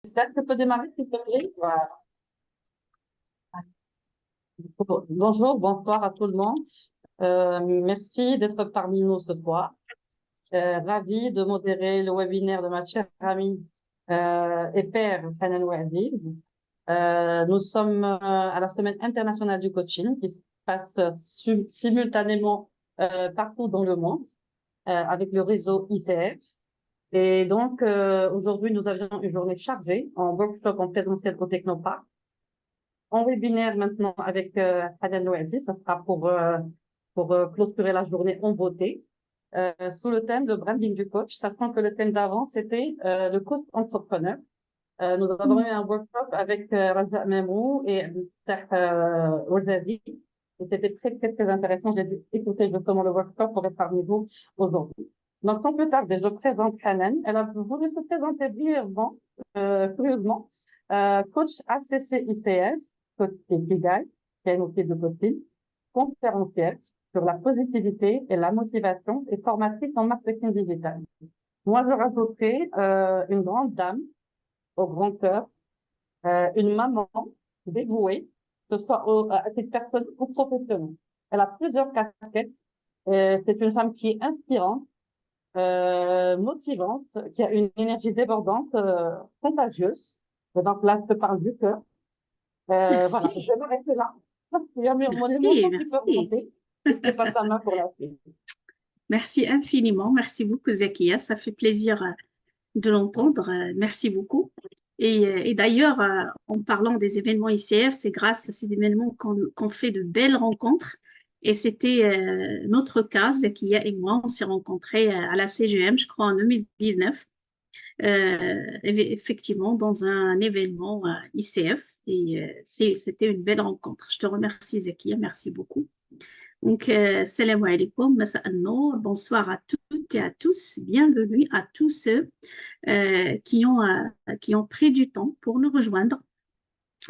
Ça, tu peux démarrer, s'il te plaît? Voilà. Bonjour, bonsoir à tout le monde. Merci d'être parmi nous ce soir. Ravi de modérer le webinaire de ma chère amie et père, Hanan Ouaziz. Nous sommes à la Semaine internationale du coaching qui se passe simultanément partout dans le monde avec le réseau ICF. Et donc, aujourd'hui, nous avions une journée chargée en workshop en présentiel au Technoparc. En webinaire maintenant avec Hanan Noëlsi, ça sera pour clôturer la journée en beauté, sous le thème le branding du coach, sachant que le thème d'avant, c'était le coach entrepreneur. Nous avons eu un workshop avec Raja Memou et Ouazazi, et c'était très, très, très intéressant. J'ai écouté justement le workshop pour être parmi vous aujourd'hui. Donc, sans plus tarder, je présente Hanan. Elle a voulu se présenter brièvement, curieusement, coach ACC ICF, coach Kigai, qui est une outil de coaching, conférencière sur la positivité et la motivation et formatrice en marketing digital. Moi, je rajouterai une grande dame au grand cœur, une maman dévouée, que ce soit à titre personnel ou professionnel. Elle a plusieurs casquettes. C'est une femme qui est inspirante, motivante, qui a une énergie débordante, contagieuse. Et donc là, je te parle du cœur. Voilà, je Merci, vais m'arrêter là. Il y a mon merci, émotion qui peut merci. remonter. Et je te passe la main pour la suite. Merci infiniment. Merci beaucoup, Zakia. Ça fait plaisir de l'entendre. Merci beaucoup. Et d'ailleurs, en parlant des événements ICF, c'est grâce à ces événements qu'on fait de belles rencontres. Et c'était notre cas, Zakia et moi, on s'est rencontrés à la CGM, je crois, en 2019, effectivement, dans un événement ICF. Et c'était une belle rencontre. Je te remercie, Zakia. Merci beaucoup. Donc, salam alaikum, masa al-nour, bonsoir à toutes et à tous. Bienvenue à tous ceux qui ont pris du temps pour nous rejoindre.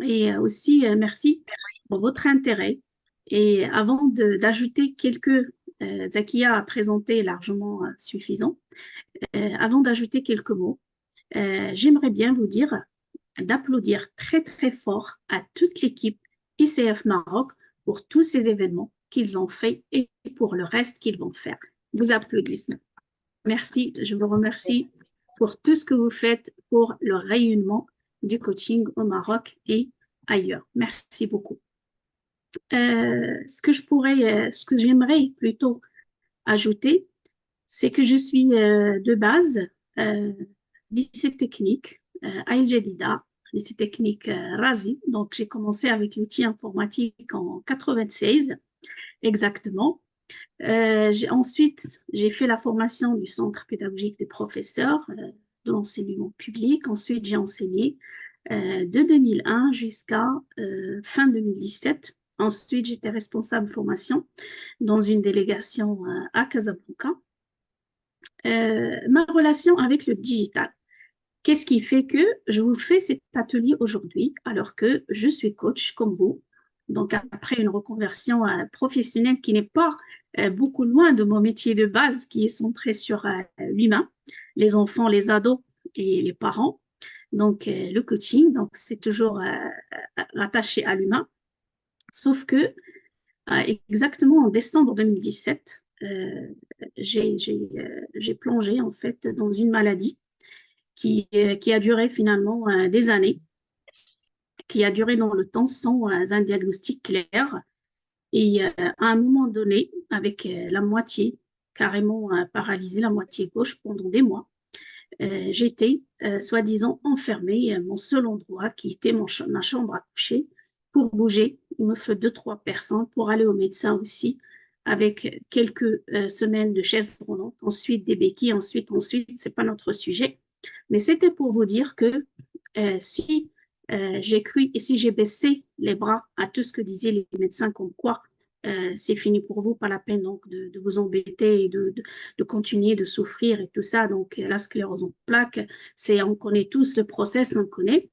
Et aussi, merci pour votre intérêt. Et avant d'ajouter quelques, Zakia a présenté largement suffisant, avant d'ajouter quelques mots, j'aimerais bien vous dire d'applaudir très très fort à toute l'équipe ICF Maroc pour tous ces événements qu'ils ont faits et pour le reste qu'ils vont faire. Vous applaudissez. Merci, je vous remercie pour tout ce que vous faites pour le rayonnement du coaching au Maroc et ailleurs. Merci beaucoup. Ce que j'aimerais plutôt ajouter, c'est que je suis de base euh, lycée technique Aïl Jadida, lycée technique Razi. Donc, j'ai commencé avec l'outil informatique en 96 exactement. Ensuite, j'ai fait la formation du Centre pédagogique des professeurs de l'enseignement public. Ensuite, j'ai enseigné de 2001 jusqu'à fin 2017. Ensuite, j'étais responsable formation dans une délégation à Casablanca. Ma relation avec le digital. Qu'est-ce qui fait que je vous fais cet atelier aujourd'hui alors que je suis coach comme vous? Donc, après une reconversion professionnelle qui n'est pas beaucoup loin de mon métier de base, qui est centré sur l'humain, les enfants, les ados et les parents. Donc, le coaching, donc c'est toujours rattaché à l'humain. Sauf que, exactement en décembre 2017, j'ai plongé en fait dans une maladie qui a duré finalement des années, qui a duré dans le temps sans un diagnostic clair. Et à un moment donné, avec la moitié carrément paralysée, la moitié gauche pendant des mois, j'étais soi-disant enfermée, mon seul endroit qui était ma chambre à coucher. Pour bouger, il me faut deux, trois personnes pour aller au médecin aussi, avec quelques semaines de chaise roulante, ensuite des béquilles, ensuite, c'est pas notre sujet. Mais c'était pour vous dire que si j'ai cru et si j'ai baissé les bras à tout ce que disaient les médecins, comme quoi c'est fini pour vous, pas la peine donc de vous embêter et de continuer de souffrir et tout ça. Donc la sclérose en plaques, on connaît tous le process, on connaît.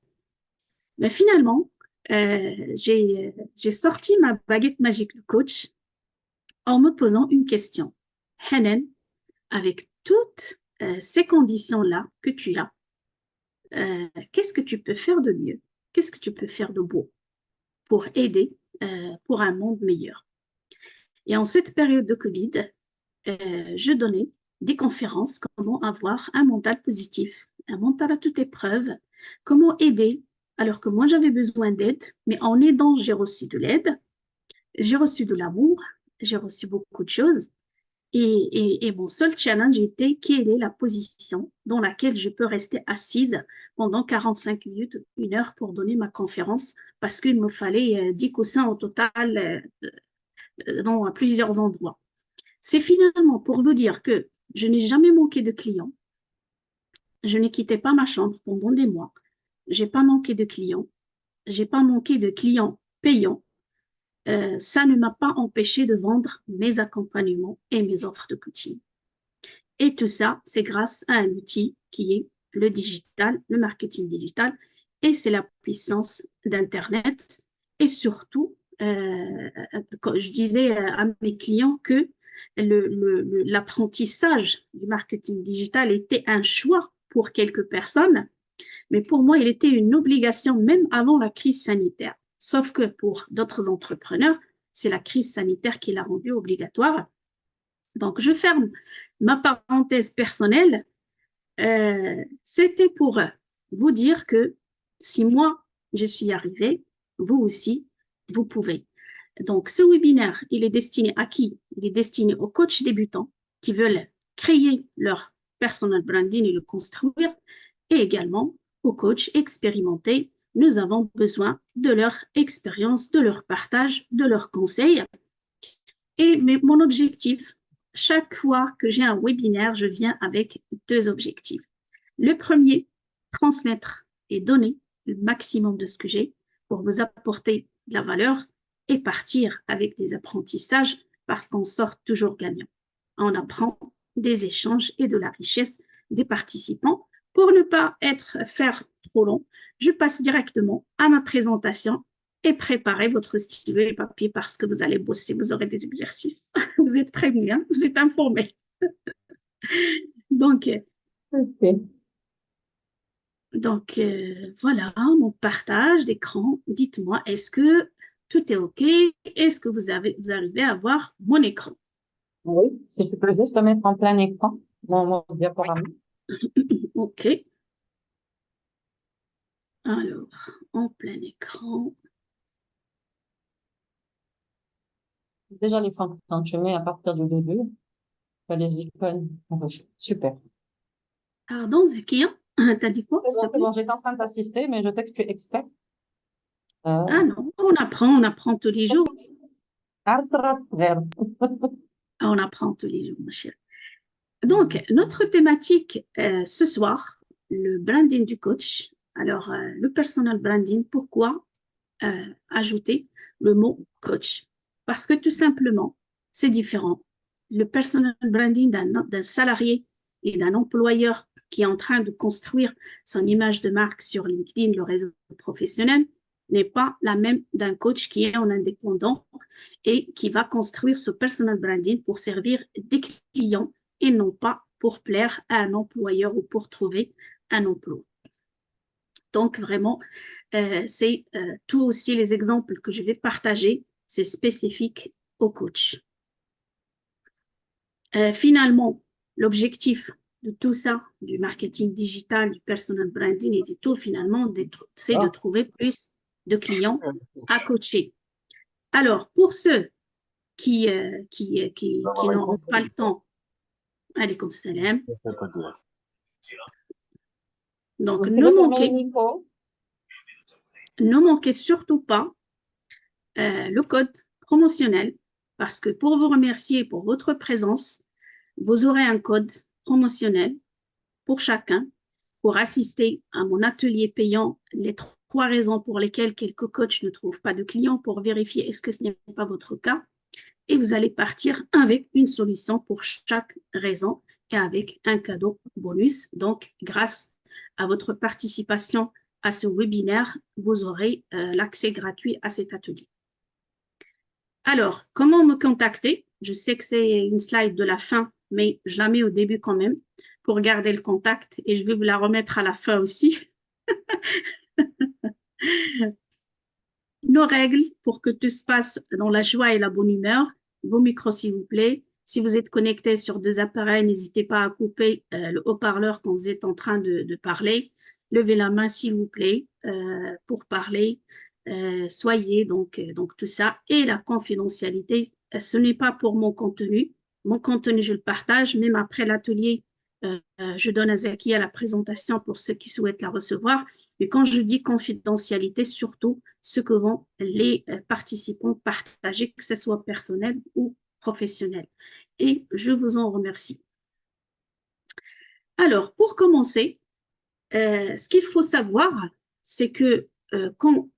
Mais finalement, j'ai sorti ma baguette magique de coach en me posant une question. Hanan, avec toutes ces conditions-là que tu as, qu'est-ce que tu peux faire de mieux? Qu'est-ce que tu peux faire de beau pour aider pour un monde meilleur? Et en cette période de Covid, je donnais des conférences, comment avoir un mental positif, un mental à toute épreuve, comment aider alors que moi j'avais besoin d'aide, mais en aidant, j'ai reçu de l'aide, j'ai reçu de l'amour, j'ai reçu beaucoup de choses. Et mon seul challenge était quelle est la position dans laquelle je peux rester assise pendant 45 minutes, 1 heure pour donner ma conférence, parce qu'il me fallait 10 coussins au total dans plusieurs endroits. C'est finalement pour vous dire que je n'ai jamais manqué de clients. Je ne quittais pas ma chambre pendant des mois. J'ai pas manqué de clients. J'ai pas manqué de clients payants. Ça ne m'a pas empêché de vendre mes accompagnements et mes offres de coaching. Et tout ça, c'est grâce à un outil qui est le digital, le marketing digital, et c'est la puissance d'Internet. Et surtout, je disais à mes clients que l'apprentissage du marketing digital était un choix pour quelques personnes, mais pour moi, il était une obligation même avant la crise sanitaire. Sauf que pour d'autres entrepreneurs, c'est la crise sanitaire qui l'a rendu obligatoire. Donc, je ferme ma parenthèse personnelle. C'était pour vous dire que si moi, je suis arrivée, vous aussi, vous pouvez. Donc, ce webinaire, il est destiné à qui? Il est destiné aux coachs débutants qui veulent créer leur personal branding et le construire, et également aux coachs expérimentés. Nous avons besoin de leur expérience, de leur partage, de leurs conseils. Et mon objectif, chaque fois que j'ai un webinaire, je viens avec 2 objectifs. Le premier, transmettre et donner le maximum de ce que j'ai pour vous apporter de la valeur et partir avec des apprentissages parce qu'on sort toujours gagnant. On apprend des échanges et de la richesse des participants. Pour ne pas faire trop long, je passe directement à ma présentation et préparez votre stylo et papier parce que vous allez bosser, vous aurez des exercices. Vous êtes prévenus, hein? Vous êtes informés. Donc, Ok. Voilà mon partage d'écran. Dites-moi, est-ce que tout est OK? Est-ce que vous arrivez à voir mon écran? Oui, si tu peux juste le mettre en plein écran, mon diaporama. OK. Alors, en plein écran. Déjà, les fonctions, tu mets à partir du début. Tu as les icônes. Super. Pardon, Zakia, t'as dit quoi, s'il te C'est plaît? bon, j'étais en train de t'assister, mais je t'explique expert. Ah non, on apprend tous les jours. On apprend tous les jours, ma chérie. Donc, notre thématique ce soir, le branding du coach. Alors, le personal branding, pourquoi ajouter le mot coach? Parce que tout simplement, c'est différent. Le personal branding d'un salarié et d'un employeur qui est en train de construire son image de marque sur LinkedIn, le réseau professionnel, n'est pas la même d'un coach qui est en indépendant et qui va construire ce personal branding pour servir des clients et non pas pour plaire à un employeur ou pour trouver un emploi. Donc, vraiment, c'est tous aussi les exemples que je vais partager, c'est spécifique au coach. Finalement, l'objectif de tout ça, du marketing digital, du personal branding et du tout, finalement, c'est de trouver plus de clients à coacher. Alors, pour ceux qui n'auront pas le temps, alaykoum salam. Donc, ne manquez surtout pas le code promotionnel parce que pour vous remercier pour votre présence, vous aurez un code promotionnel pour chacun pour assister à mon atelier payant, les 3 raisons pour lesquelles quelques coachs ne trouvent pas de clients pour vérifier est-ce que ce n'est pas votre cas. Et vous allez partir avec une solution pour chaque raison et avec un cadeau bonus. Donc, grâce à votre participation à ce webinaire, vous aurez l'accès gratuit à cet atelier. Alors, comment me contacter? Je sais que c'est une slide de la fin, mais je la mets au début quand même pour garder le contact et je vais vous la remettre à la fin aussi. Nos règles pour que tout se passe dans la joie et la bonne humeur. Vos micros, s'il vous plaît. Si vous êtes connecté sur deux appareils, n'hésitez pas à couper le haut-parleur quand vous êtes en train de parler. Levez la main, s'il vous plaît, pour parler. Soyez donc tout ça. Et la confidentialité, ce n'est pas pour mon contenu. Mon contenu, je le partage, même après l'atelier, je donne à Zakia la présentation pour ceux qui souhaitent la recevoir. Mais quand je dis confidentialité, surtout ce que vont les participants partager, que ce soit personnel ou professionnel. Et je vous en remercie. Alors, pour commencer, ce qu'il faut savoir, c'est que quand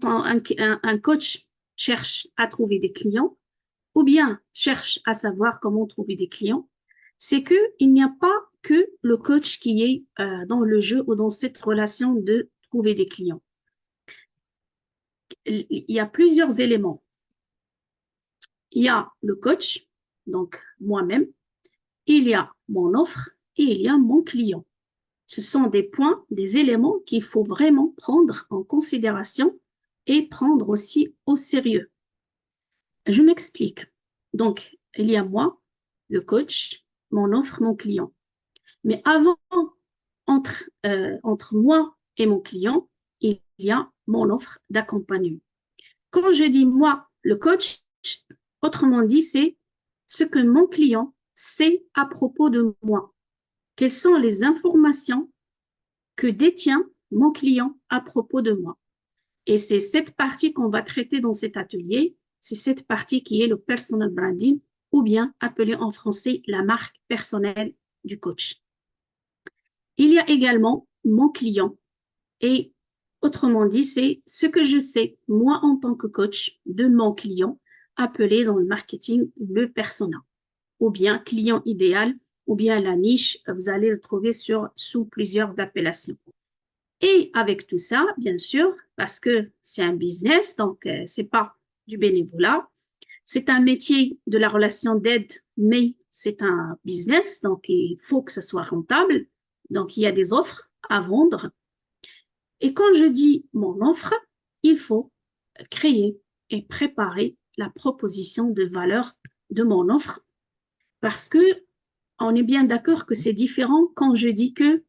un coach cherche à trouver des clients, ou bien cherche à savoir comment trouver des clients, c'est qu'il n'y a pas que le coach qui est dans le jeu ou dans cette relation de trouver des clients. Il y a plusieurs éléments. Il y a le coach, donc moi-même, il y a mon offre et il y a mon client. Ce sont des points, des éléments qu'il faut vraiment prendre en considération et prendre aussi au sérieux. Je m'explique. Donc, il y a moi, le coach, mon offre, mon client. Mais avant, entre moi et mon client, il y a mon offre d'accompagnement. Quand je dis moi, le coach, autrement dit, c'est ce que mon client sait à propos de moi. Quelles sont les informations que détient mon client à propos de moi? Et c'est cette partie qu'on va traiter dans cet atelier. C'est cette partie qui est le personal branding, ou bien appelé en français la marque personnelle du coach. Il y a également mon client. Et autrement dit, c'est ce que je sais, moi en tant que coach, de mon client, appelé dans le marketing le persona, ou bien client idéal, ou bien la niche, vous allez le trouver sous plusieurs appellations. Et avec tout ça, bien sûr, parce que c'est un business, donc c'est pas du bénévolat, c'est un métier de la relation d'aide, mais c'est un business, donc il faut que ça soit rentable. Donc il y a des offres à vendre. Et quand je dis mon offre, il faut créer et préparer la proposition de valeur de mon offre parce que on est bien d'accord que c'est différent quand je dis que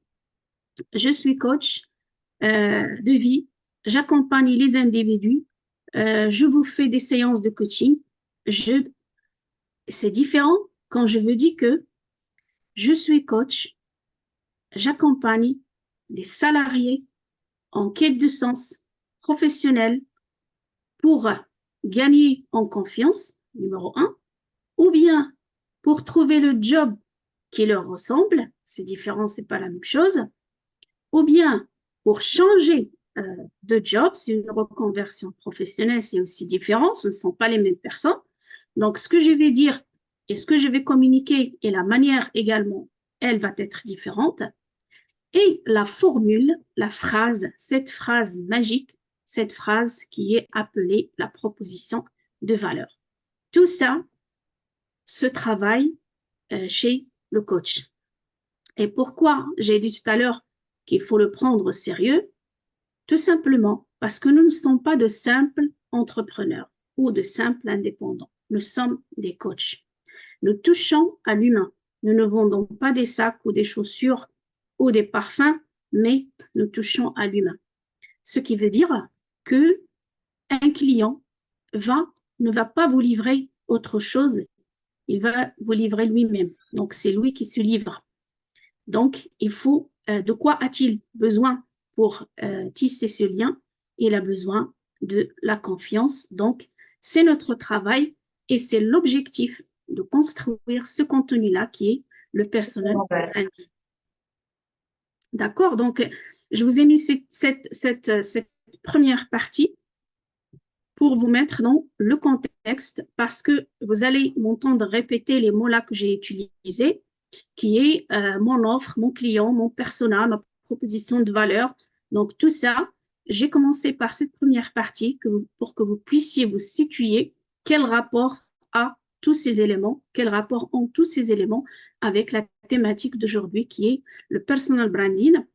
je suis coach de vie, j'accompagne les individus, je vous fais des séances de coaching. C'est différent quand je veux dire que je suis coach, j'accompagne des salariés en quête de sens professionnel pour gagner en confiance, numéro un, ou bien pour trouver le job qui leur ressemble, c'est différent, c'est pas la même chose, ou bien pour changer de job, c'est une reconversion professionnelle, c'est aussi différent, ce ne sont pas les mêmes personnes. Donc, ce que je vais dire et ce que je vais communiquer et la manière également, elle va être différente. Et la formule, la phrase, cette phrase magique, cette phrase qui est appelée la proposition de valeur. Tout ça se travaille chez le coach. Et pourquoi j'ai dit tout à l'heure qu'il faut le prendre au sérieux? Tout simplement parce que nous ne sommes pas de simples entrepreneurs ou de simples indépendants. Nous sommes des coachs. Nous touchons à l'humain. Nous ne vendons pas des sacs ou des chaussures ou des parfums, mais nous touchons à l'humain. Ce qui veut dire que un client ne va pas vous livrer autre chose, il va vous livrer lui-même. Donc, c'est lui qui se livre. Donc, il faut, de quoi a-t-il besoin pour tisser ce lien? Il a besoin de la confiance. Donc, c'est notre travail et c'est l'objectif de construire ce contenu-là qui est le personnel branding. D'accord? Donc, je vous ai mis cette première partie pour vous mettre dans le contexte parce que vous allez m'entendre répéter les mots-là que j'ai utilisés, qui est mon offre, mon client, mon persona, ma proposition de valeur. Donc, tout ça, j'ai commencé par cette première partie pour que vous puissiez vous situer quel rapport a tous ces éléments, quel rapport ont tous ces éléments avec la thématique d'aujourd'hui qui est le personal branding.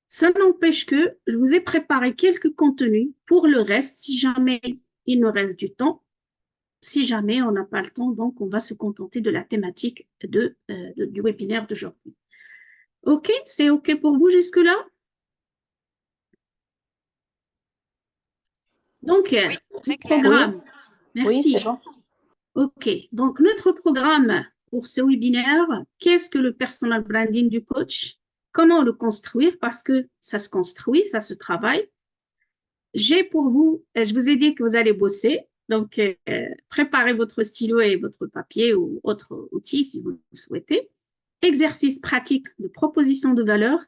Ça n'empêche que je vous ai préparé quelques contenus pour le reste, si jamais il me reste du temps. Si jamais on n'a pas le temps, donc on va se contenter de la thématique du webinaire d'aujourd'hui. OK, c'est OK pour vous jusque-là? Donc, Oui, très clair. programme. Oui, c'est Merci. bon. OK, donc notre programme pour ce webinaire, qu'est-ce que le personal branding du coach? Comment le construire? Parce que ça se construit, ça se travaille. J'ai pour vous, je vous ai dit que vous allez bosser, donc préparez votre stylo et votre papier ou autre outil si vous le souhaitez. Exercice pratique de proposition de valeur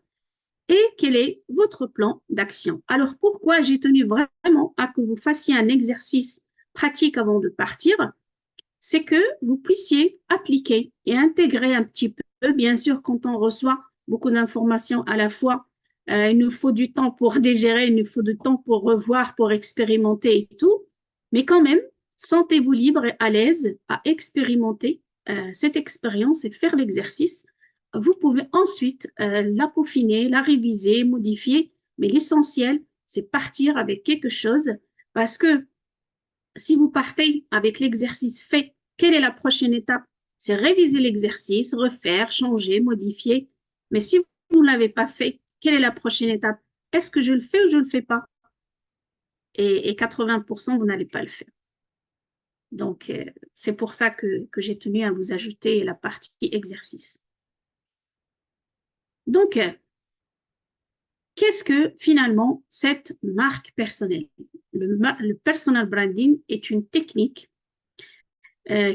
et quel est votre plan d'action. Alors pourquoi j'ai tenu vraiment à que vous fassiez un exercice pratique avant de partir? C'est que vous puissiez appliquer et intégrer un petit peu. Bien sûr, quand on reçoit beaucoup d'informations à la fois, il nous faut du temps pour digérer, il nous faut du temps pour revoir, pour expérimenter et tout. Mais quand même, sentez-vous libre et à l'aise à expérimenter cette expérience et faire l'exercice. Vous pouvez ensuite la peaufiner, la réviser, modifier. Mais l'essentiel, c'est partir avec quelque chose parce que si vous partez avec l'exercice fait, quelle est la prochaine étape? C'est réviser l'exercice, refaire, changer, modifier. Mais si vous ne l'avez pas fait, quelle est la prochaine étape? Est-ce que je le fais ou je ne le fais pas? Et 80%, vous n'allez pas le faire. Donc, c'est pour ça que j'ai tenu à vous ajouter la partie exercice. Donc, qu'est-ce que finalement cette marque personnelle? Le personal branding est une technique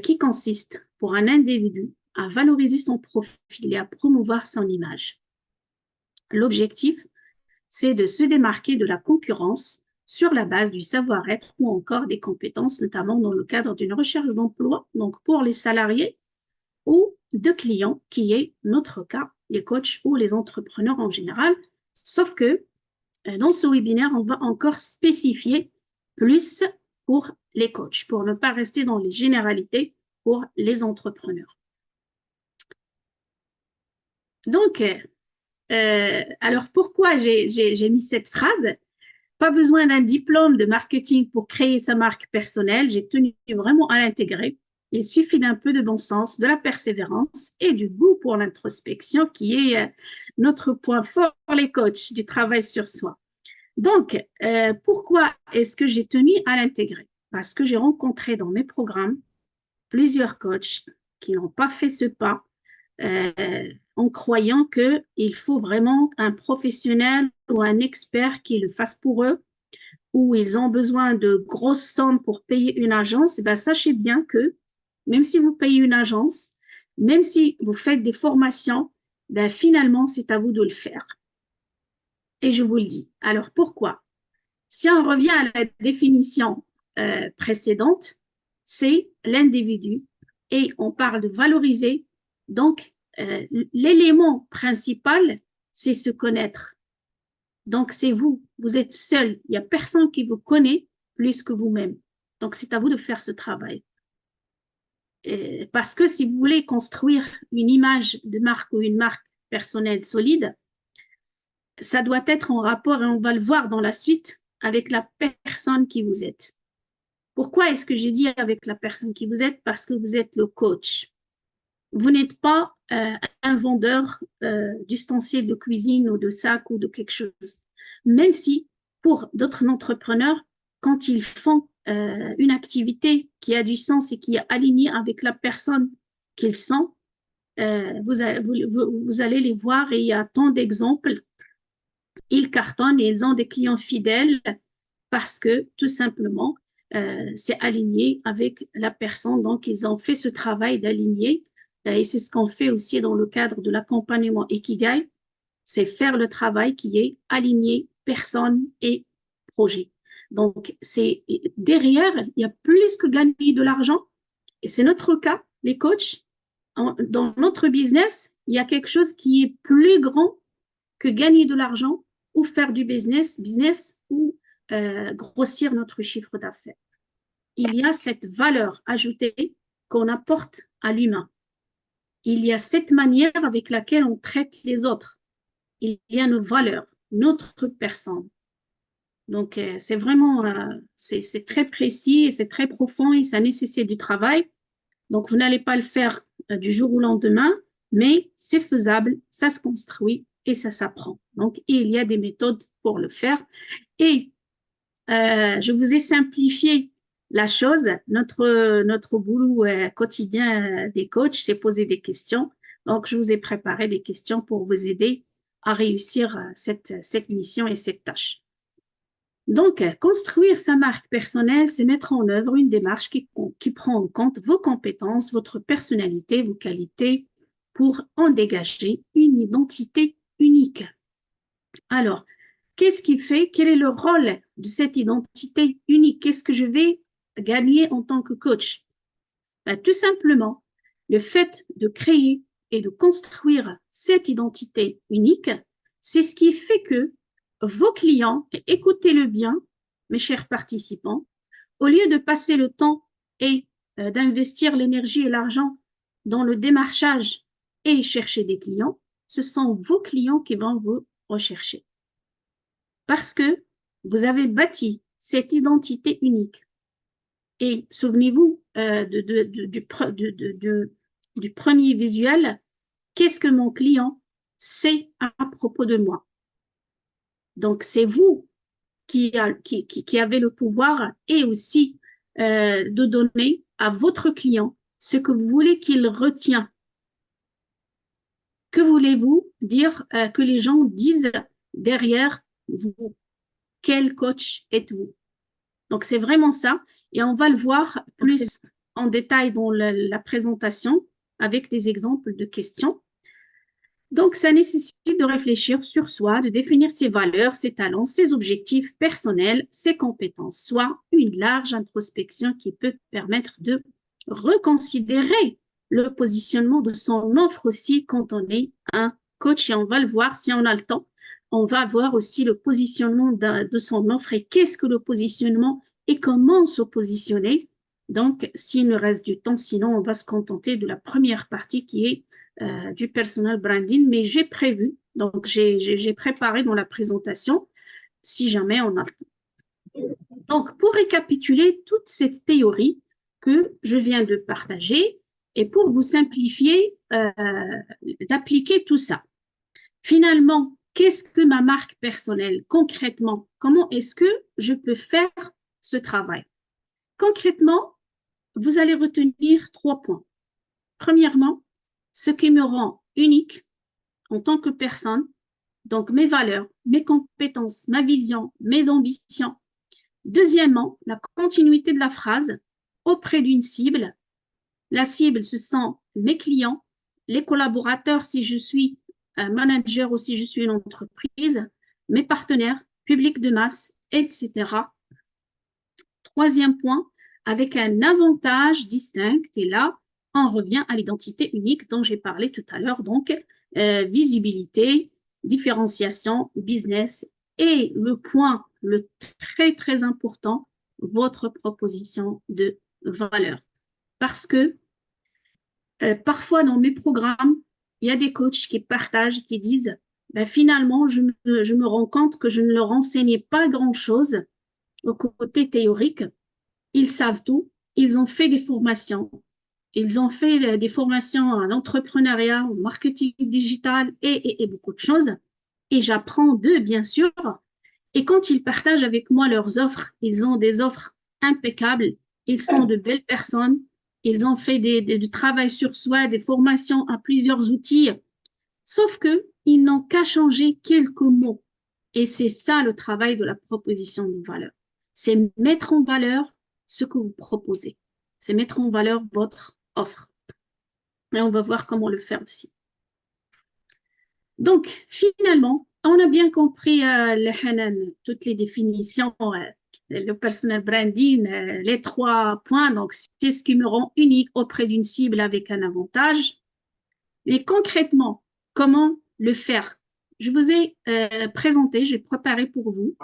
qui consiste pour un individu à valoriser son profil et à promouvoir son image. L'objectif, c'est de se démarquer de la concurrence sur la base du savoir-être ou encore des compétences, notamment dans le cadre d'une recherche d'emploi, donc pour les salariés ou de clients, qui est notre cas, les coachs ou les entrepreneurs en général. Sauf que dans ce webinaire, on va encore spécifier plus pour les coachs, pour ne pas rester dans les généralités pour les entrepreneurs. Donc, alors pourquoi j'ai mis cette phrase? Pas besoin d'un diplôme de marketing pour créer sa marque personnelle. J'ai tenu vraiment à l'intégrer. Il suffit d'un peu de bon sens, de la persévérance et du goût pour l'introspection qui est notre point fort pour les coachs, du travail sur soi. Donc, pourquoi est-ce que j'ai tenu à l'intégrer? Parce que j'ai rencontré dans mes programmes plusieurs coachs qui n'ont pas fait ce pas en croyant qu'il faut vraiment un professionnel ou un expert qui le fasse pour eux, ou ils ont besoin de grosses sommes pour payer une agence. Et bien, sachez bien que même si vous payez une agence, même si vous faites des formations, ben, finalement, c'est à vous de le faire. Et je vous le dis. Alors, pourquoi? Si on revient à la définition précédente, c'est l'individu et on parle de valoriser. Donc, l'élément principal, c'est se connaître. Donc, c'est vous. Vous êtes seul. Il n'y a personne qui vous connaît plus que vous-même. Donc, c'est à vous de faire ce travail. Parce que si vous voulez construire une image de marque ou une marque personnelle solide, ça doit être en rapport, et on va le voir dans la suite, avec la personne qui vous êtes. Pourquoi est-ce que j'ai dit avec la personne qui vous êtes? Parce que vous êtes le coach. Vous n'êtes pas un vendeur d'ustensiles de cuisine ou de sacs ou de quelque chose. Même si, pour d'autres entrepreneurs, quand ils font une activité qui a du sens et qui est alignée avec la personne qu'ils sont, vous allez les voir et il y a tant d'exemples. Ils cartonnent et ils ont des clients fidèles parce que tout simplement, c'est aligné avec la personne. Donc, ils ont fait ce travail d'aligner et c'est ce qu'on fait aussi dans le cadre de l'accompagnement Ikigai, c'est faire le travail qui est aligné personne et projet. Donc, c'est derrière, il y a plus que gagner de l'argent et c'est notre cas, les coachs. Dans notre business, il y a quelque chose qui est plus grand que gagner de l'argent ou faire du business ou grossir notre chiffre d'affaires. Il y a cette valeur ajoutée qu'on apporte à l'humain. Il y a cette manière avec laquelle on traite les autres. Il y a nos valeurs. notre personne. Donc, c'est vraiment, c'est très précis et c'est très profond et ça nécessite du travail. Donc, vous n'allez pas le faire du jour au lendemain, mais c'est faisable, ça se construit et ça s'apprend. Donc, il y a des méthodes pour le faire. Et je vous ai simplifié la chose. Notre boulot quotidien des coachs, c'est poser des questions. Donc, je vous ai préparé des questions pour vous aider à réussir cette mission et cette tâche. Donc, construire sa marque personnelle, c'est mettre en œuvre une démarche qui prend en compte vos compétences, votre personnalité, vos qualités pour en dégager une identité unique. Alors, qu'est-ce qui fait, quel est le rôle de cette identité unique? Qu'est-ce que je vais gagner en tant que coach? Ben, tout simplement, le fait de créer et de construire cette identité unique, c'est ce qui fait que vos clients, et écoutez-le bien, mes chers participants, au lieu de passer le temps et d'investir l'énergie et l'argent dans le démarchage et chercher des clients, ce sont vos clients qui vont vous rechercher. Parce que vous avez bâti cette identité unique. Et souvenez-vous du premier visuel, qu'est-ce que mon client sait à propos de moi? Donc, c'est vous qui avez le pouvoir et aussi de donner à votre client ce que vous voulez qu'il retient. Que voulez-vous dire que les gens disent derrière vous? Quel coach êtes-vous? Donc, c'est vraiment ça. Et on va le voir plus en détail dans la présentation avec des exemples de questions. Donc, ça nécessite de réfléchir sur soi, de définir ses valeurs, ses talents, ses objectifs personnels, ses compétences, soit une large introspection qui peut permettre de reconsidérer le positionnement de son offre aussi quand on est un coach. Et on va le voir si on a le temps. On va voir aussi le positionnement de son offre et qu'est-ce que le positionnement et comment se positionner. Donc, s'il nous reste du temps, sinon on va se contenter de la première partie qui est du personal branding, mais j'ai prévu, donc j'ai préparé dans la présentation, si jamais on a le temps. Donc, pour récapituler toute cette théorie que je viens de partager et pour vous simplifier d'appliquer tout ça. Finalement, qu'est-ce que ma marque personnelle concrètement? Comment est-ce que je peux faire ce travail? Concrètement, vous allez retenir 3 points. Premièrement, ce qui me rend unique en tant que personne, donc mes valeurs, mes compétences, ma vision, mes ambitions. Deuxièmement, la continuité de la phrase auprès d'une cible. La cible, ce sont mes clients, les collaborateurs si je suis un manager ou si je suis une entreprise, mes partenaires, public de masse, etc. Troisième point, avec un avantage distinct, et là, on revient à l'identité unique dont j'ai parlé tout à l'heure, donc visibilité, différenciation, business et le point, le très, très important, votre proposition de valeur. Parce que parfois dans mes programmes, il y a des coachs qui partagent, qui disent, ben, finalement, je me rends compte que je ne leur enseignais pas grand-chose au côté théorique. Ils savent tout, ils ont fait des formations, ils ont fait des formations en entrepreneuriat, au marketing digital et beaucoup de choses. Et j'apprends d'eux, bien sûr. Et quand ils partagent avec moi leurs offres, ils ont des offres impeccables, ils sont de belles personnes, ils ont fait du travail sur soi, des formations à plusieurs outils, sauf qu'ils n'ont qu'à changer quelques mots. Et c'est ça le travail de la proposition de valeur. C'est mettre en valeur ce que vous proposez. C'est mettre en valeur votre offre. Et on va voir comment le faire aussi. Donc, finalement, on a bien compris toutes les définitions, le personal branding, les 3 points. Donc, c'est ce qui me rend unique auprès d'une cible avec un avantage. Mais concrètement, comment le faire? Je vous ai présenté, j'ai préparé pour vous.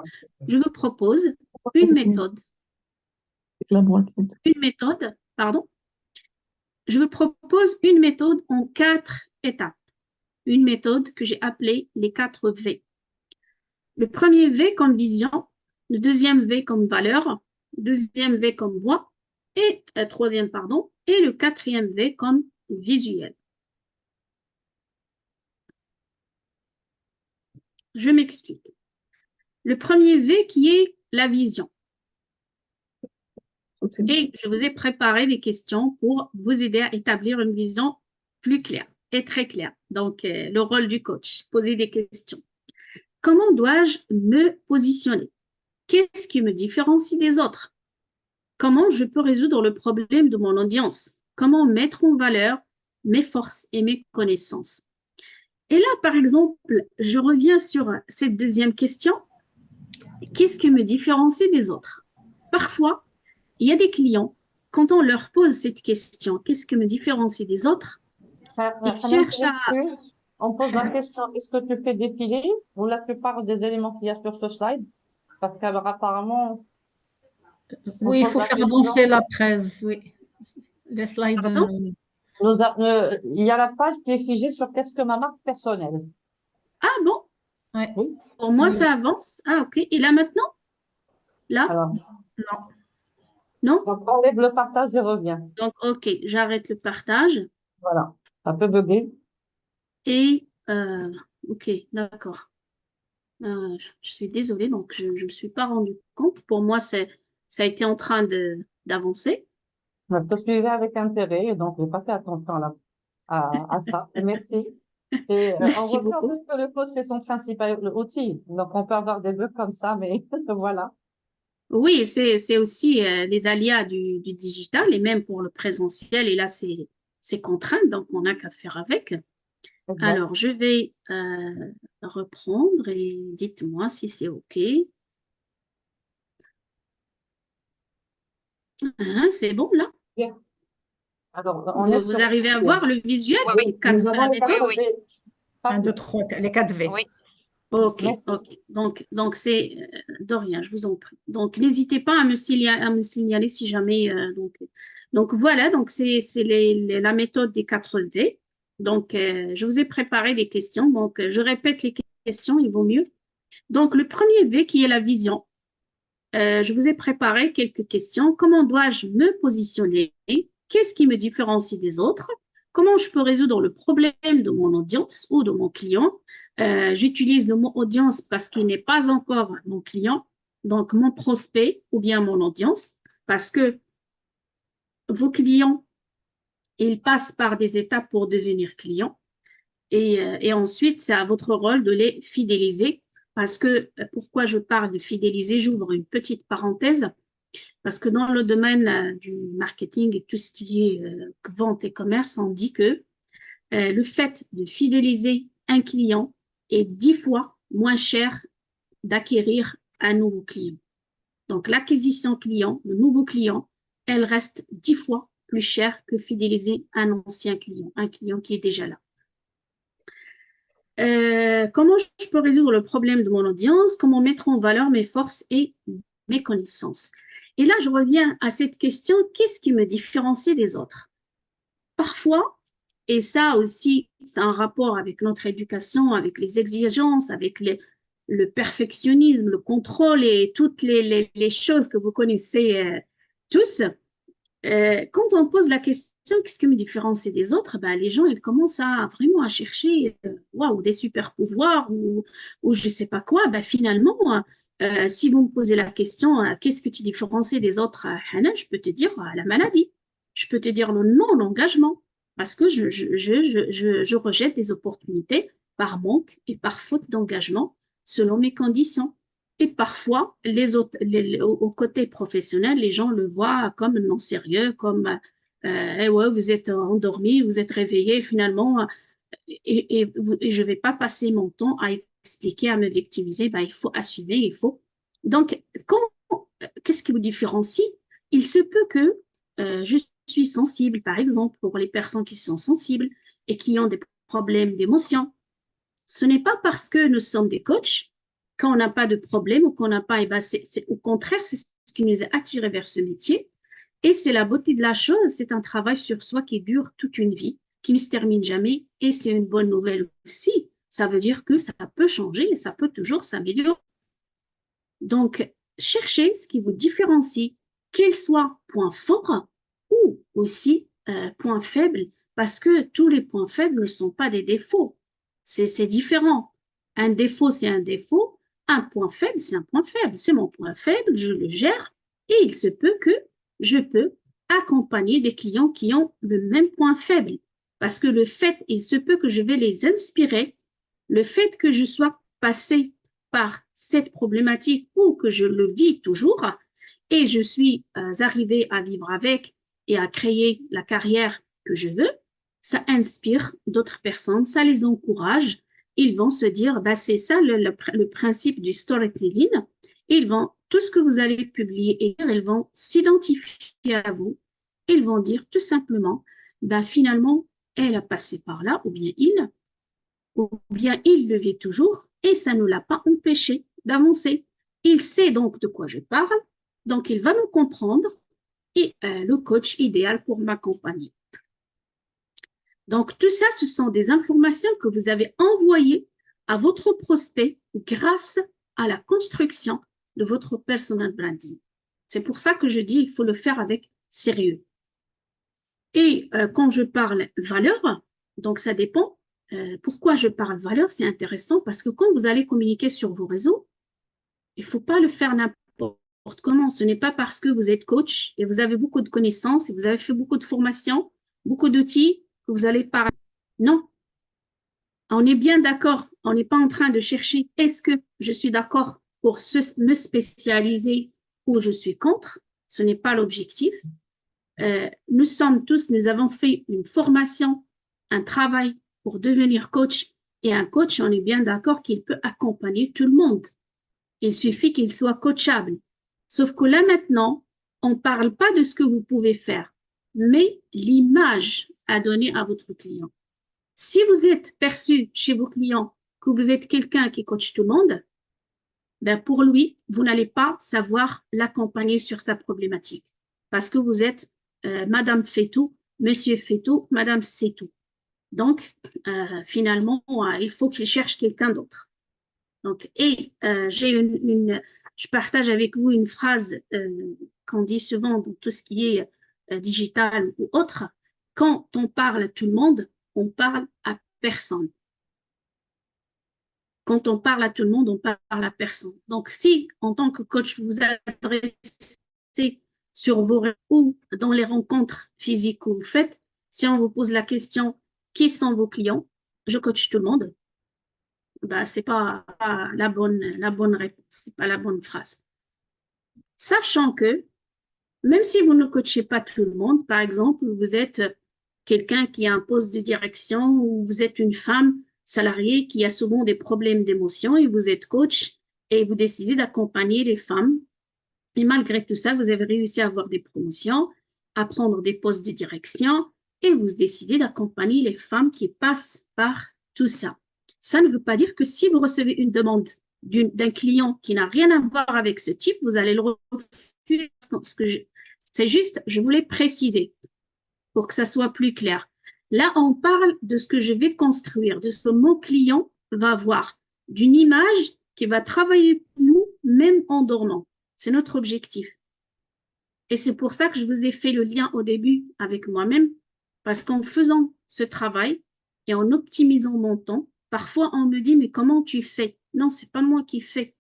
Je vous propose une méthode. Pardon. Je vous propose une méthode en 4 étapes. Une méthode que j'ai appelée les 4 V. Le premier V comme vision, le deuxième V comme valeur, le deuxième V comme voix, et troisième, pardon, et le quatrième V comme visuel. Je m'explique. Le premier V qui est la vision. Et je vous ai préparé des questions pour vous aider à établir une vision plus claire et très claire. Donc, le rôle du coach, poser des questions. Comment dois-je me positionner? Qu'est-ce qui me différencie des autres? Comment je peux résoudre le problème de mon audience? Comment mettre en valeur mes forces et mes connaissances? Et là, par exemple, je reviens sur cette deuxième question. Qu'est-ce qui me différencie des autres? Parfois, il y a des clients, quand on leur pose cette question, qu'est-ce qui me différencie des autres? Ils cherchent à... On pose la question, est-ce que tu fais défiler ou la plupart des éléments qu'il y a sur ce slide? Parce qu'apparemment, Oui, il faut faire avancer la presse, oui. Les slides. Il y a la page qui est figée sur qu'est-ce que ma marque personnelle. Ah bon? Ouais. Oui. Pour moi, ça avance. Ah, ok. Et là maintenant? Là? Alors, Non. Non? donc, enlève le partage et reviens. Donc, ok, j'arrête le partage. Voilà, ça peut bugger. Et, ok, d'accord. Je suis désolée, donc je ne me suis pas rendu compte. Pour moi, ça a été en train d'avancer. Je te suivais avec intérêt, donc je n'ai pas fait attention à ça. Merci. Et, Merci on voit beaucoup. que le coach, c'est son principal outil. Donc, on peut avoir des bugs comme ça, mais voilà. Oui, c'est aussi les aléas du digital et même pour le présentiel. Et là, c'est contraint, donc on n'a qu'à faire avec. Exact. Alors, je vais reprendre et dites-moi si c'est OK. Hein, c'est bon là? Yes. Alors, on est Vous sur... arrivez à voir le visuel? Oui, Les quatre Nous avons les méthodes? quatre V. 1, 2, 3, les 4 V. Oui. Ok, Merci. ok. Donc c'est de rien, je vous en prie. Donc, n'hésitez pas à me signaler si jamais. Donc voilà, donc c'est la méthode des 4 V. Donc, je vous ai préparé des questions. Donc, je répète les questions, il vaut mieux. Donc, le premier V qui est la vision. Je vous ai préparé quelques questions. Comment dois-je me positionner? Qu'est-ce qui me différencie des autres? Comment je peux résoudre le problème de mon audience ou de mon client? J'utilise le mot audience parce qu'il n'est pas encore mon client, donc mon prospect ou bien mon audience, parce que vos clients, ils passent par des étapes pour devenir clients. Et ensuite, c'est à votre rôle de les fidéliser. Parce que pourquoi je parle de fidéliser, j'ouvre une petite parenthèse. Parce que dans le domaine du marketing et tout ce qui est vente et commerce, on dit que le fait de fidéliser un client est 10 fois moins cher d'acquérir un nouveau client. Donc, l'acquisition client, le nouveau client, elle reste 10 fois plus chère que fidéliser un ancien client, un client qui est déjà là. Comment je peux résoudre le problème de mon audience? Comment mettre en valeur mes forces et mes connaissances? Et là, je reviens à cette question, qu'est-ce qui me différencie des autres? Parfois, et ça aussi, c'est un rapport avec notre éducation, avec les exigences, avec le perfectionnisme, le contrôle et toutes les choses que vous connaissez tous. Quand on pose la question, qu'est-ce qui me différencie des autres, ben, les gens, ils commencent à vraiment à chercher waouh, des super pouvoirs ou je ne sais pas quoi. Ben, finalement, si vous me posez la question, qu'est-ce que tu différencies des autres, Hannah, je peux te dire la maladie. Je peux te dire le non, l'engagement. Parce que je rejette des opportunités par manque et par faute d'engagement selon mes conditions. Et parfois, au côté professionnel, les gens le voient comme non sérieux, comme eh ouais, vous êtes endormi, vous êtes réveillé finalement, et je ne vais pas passer mon temps à expliquer, à me victimiser. Ben, il faut assumer, il faut. Donc, qu'est-ce qui vous différencie? Il se peut que je suis sensible, par exemple, pour les personnes qui sont sensibles et qui ont des problèmes d'émotion. Ce n'est pas parce que nous sommes des coachs qu'on n'a pas de problème ou qu'on n'a pas, au contraire, c'est ce qui nous a attirés vers ce métier. Et c'est la beauté de la chose, c'est un travail sur soi qui dure toute une vie, qui ne se termine jamais. Et c'est une bonne nouvelle aussi, ça veut dire que ça peut changer et ça peut toujours s'améliorer. Donc, cherchez ce qui vous différencie, qu'il soit point fort ou aussi point faible, parce que tous les points faibles ne sont pas des défauts. C'est différent. Un défaut, c'est un défaut. Un point faible, c'est un point faible. C'est mon point faible, je le gère et il se peut que je peux accompagner des clients qui ont le même point faible. Parce que le fait, il se peut que je vais les inspirer, le fait que je sois passé par cette problématique ou que je le vis toujours et je suis arrivée à vivre avec et à créer la carrière que je veux, ça inspire d'autres personnes, ça les encourage. Ils vont se dire, bah, c'est ça le principe du storytelling. Ils vont, tout ce que vous allez publier et dire, ils vont s'identifier à vous. Ils vont dire tout simplement, bah, finalement, elle a passé par là, ou bien il le vit toujours et ça ne l'a pas empêché d'avancer. Il sait donc de quoi je parle, donc il va me comprendre et le coach idéal pour m'accompagner. Donc tout ça, ce sont des informations que vous avez envoyées à votre prospect grâce à la construction de votre personal branding. C'est pour ça que je dis il faut le faire avec sérieux. Et quand je parle valeur, donc ça dépend. Pourquoi je parle valeur? C'est intéressant parce que quand vous allez communiquer sur vos réseaux, il ne faut pas le faire n'importe comment. Ce n'est pas parce que vous êtes coach et vous avez beaucoup de connaissances et vous avez fait beaucoup de formations, beaucoup d'outils que vous allez parler. Non. On est bien d'accord. On n'est pas en train de chercher est-ce que je suis d'accord pour me spécialiser ou je suis contre. Ce n'est pas l'objectif. Nous avons fait une formation, un travail pour devenir coach. Et un coach, on est bien d'accord qu'il peut accompagner tout le monde. Il suffit qu'il soit coachable. Sauf que là maintenant, on ne parle pas de ce que vous pouvez faire, mais l'image à donner à votre client. Si vous êtes perçu chez vos clients que vous êtes quelqu'un qui coach tout le monde, ben pour lui, vous n'allez pas savoir l'accompagner sur sa problématique parce que vous êtes Madame fait tout, Monsieur fait tout, Madame sait tout. Donc, finalement, il faut qu'il cherche quelqu'un d'autre. Donc, et je partage avec vous une phrase qu'on dit souvent dans tout ce qui est digital ou autre. Quand on parle à tout le monde, on parle à personne. Quand on parle à tout le monde, on parle à personne. Donc, si en tant que coach, vous vous adressez sur vos réseaux ou dans les rencontres physiques que vous faites, si on vous pose la question, qui sont vos clients? Je coach tout le monde. Ben, ce n'est pas la bonne réponse, ce n'est pas la bonne phrase. Sachant que, même si vous ne coachez pas tout le monde, par exemple, vous êtes quelqu'un qui a un poste de direction ou vous êtes une femme salariée qui a souvent des problèmes d'émotion et vous êtes coach et vous décidez d'accompagner les femmes. Et malgré tout ça, vous avez réussi à avoir des promotions, à prendre des postes de direction et vous décidez d'accompagner les femmes qui passent par tout ça. Ça ne veut pas dire que si vous recevez une demande d'un client qui n'a rien à voir avec ce type, vous allez le refuser. C'est juste, je voulais préciser pour que ça soit plus clair. Là, on parle de ce que je vais construire, de ce que mon client va voir, d'une image qui va travailler pour vous, même en dormant. C'est notre objectif. Et c'est pour ça que je vous ai fait le lien au début avec moi-même, parce qu'en faisant ce travail et en optimisant mon temps, parfois on me dit, mais comment tu fais? Non, ce n'est pas moi qui fais.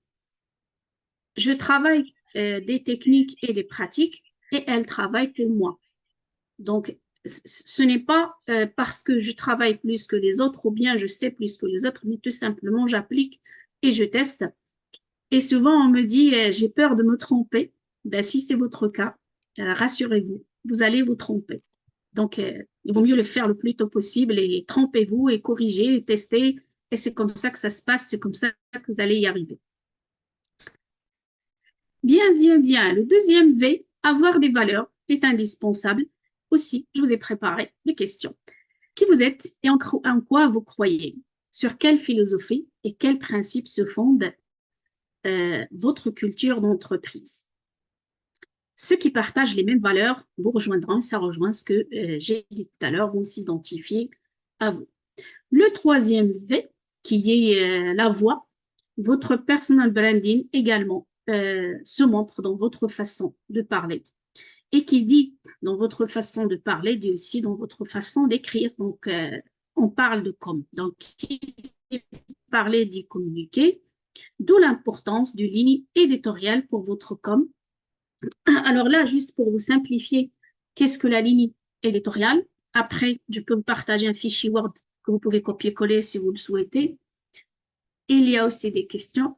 Je travaille des techniques et des pratiques et elles travaillent pour moi. Donc, ce n'est pas parce que je travaille plus que les autres ou bien je sais plus que les autres, mais tout simplement j'applique et je teste. Et souvent on me dit j'ai peur de me tromper. Ben, si c'est votre cas, rassurez-vous, vous allez vous tromper. Donc il vaut mieux le faire le plus tôt possible et trompez-vous et corrigez et testez. Et c'est comme ça que ça se passe, c'est comme ça que vous allez y arriver. Bien, bien, bien. Le deuxième V, avoir des valeurs, est indispensable. Aussi, je vous ai préparé des questions. Qui vous êtes et en quoi vous croyez? Sur quelle philosophie et quels principes se fonde votre culture d'entreprise? Ceux qui partagent les mêmes valeurs vous rejoindront, ça rejoint ce que j'ai dit tout à l'heure, vont s'identifier à vous. Le troisième V, qui est la voix, votre personal branding également se montre dans votre façon de parler. Et qui dit dans votre façon de parler, dit aussi dans votre façon d'écrire. Donc, on parle de com. Donc, qui dit parler dit communiquer, d'où l'importance d'une ligne éditoriale pour votre com. Alors là, juste pour vous simplifier, qu'est-ce que la ligne éditoriale? Après, je peux vous partager un fichier Word que vous pouvez copier-coller si vous le souhaitez. Il y a aussi des questions.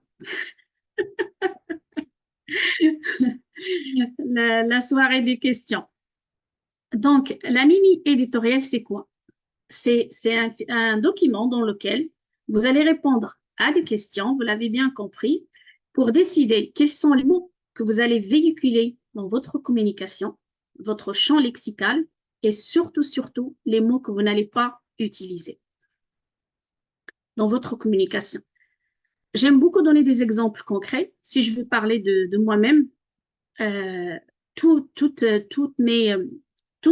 La soirée des questions. Donc, la ligne éditoriale, c'est quoi? C'est un document dans lequel vous allez répondre à des questions, vous l'avez bien compris, pour décider quels sont les mots que vous allez véhiculer dans votre communication, votre champ lexical et surtout, les mots que vous n'allez pas utiliser dans votre communication. J'aime beaucoup donner des exemples concrets. Si je veux parler de moi-même, tous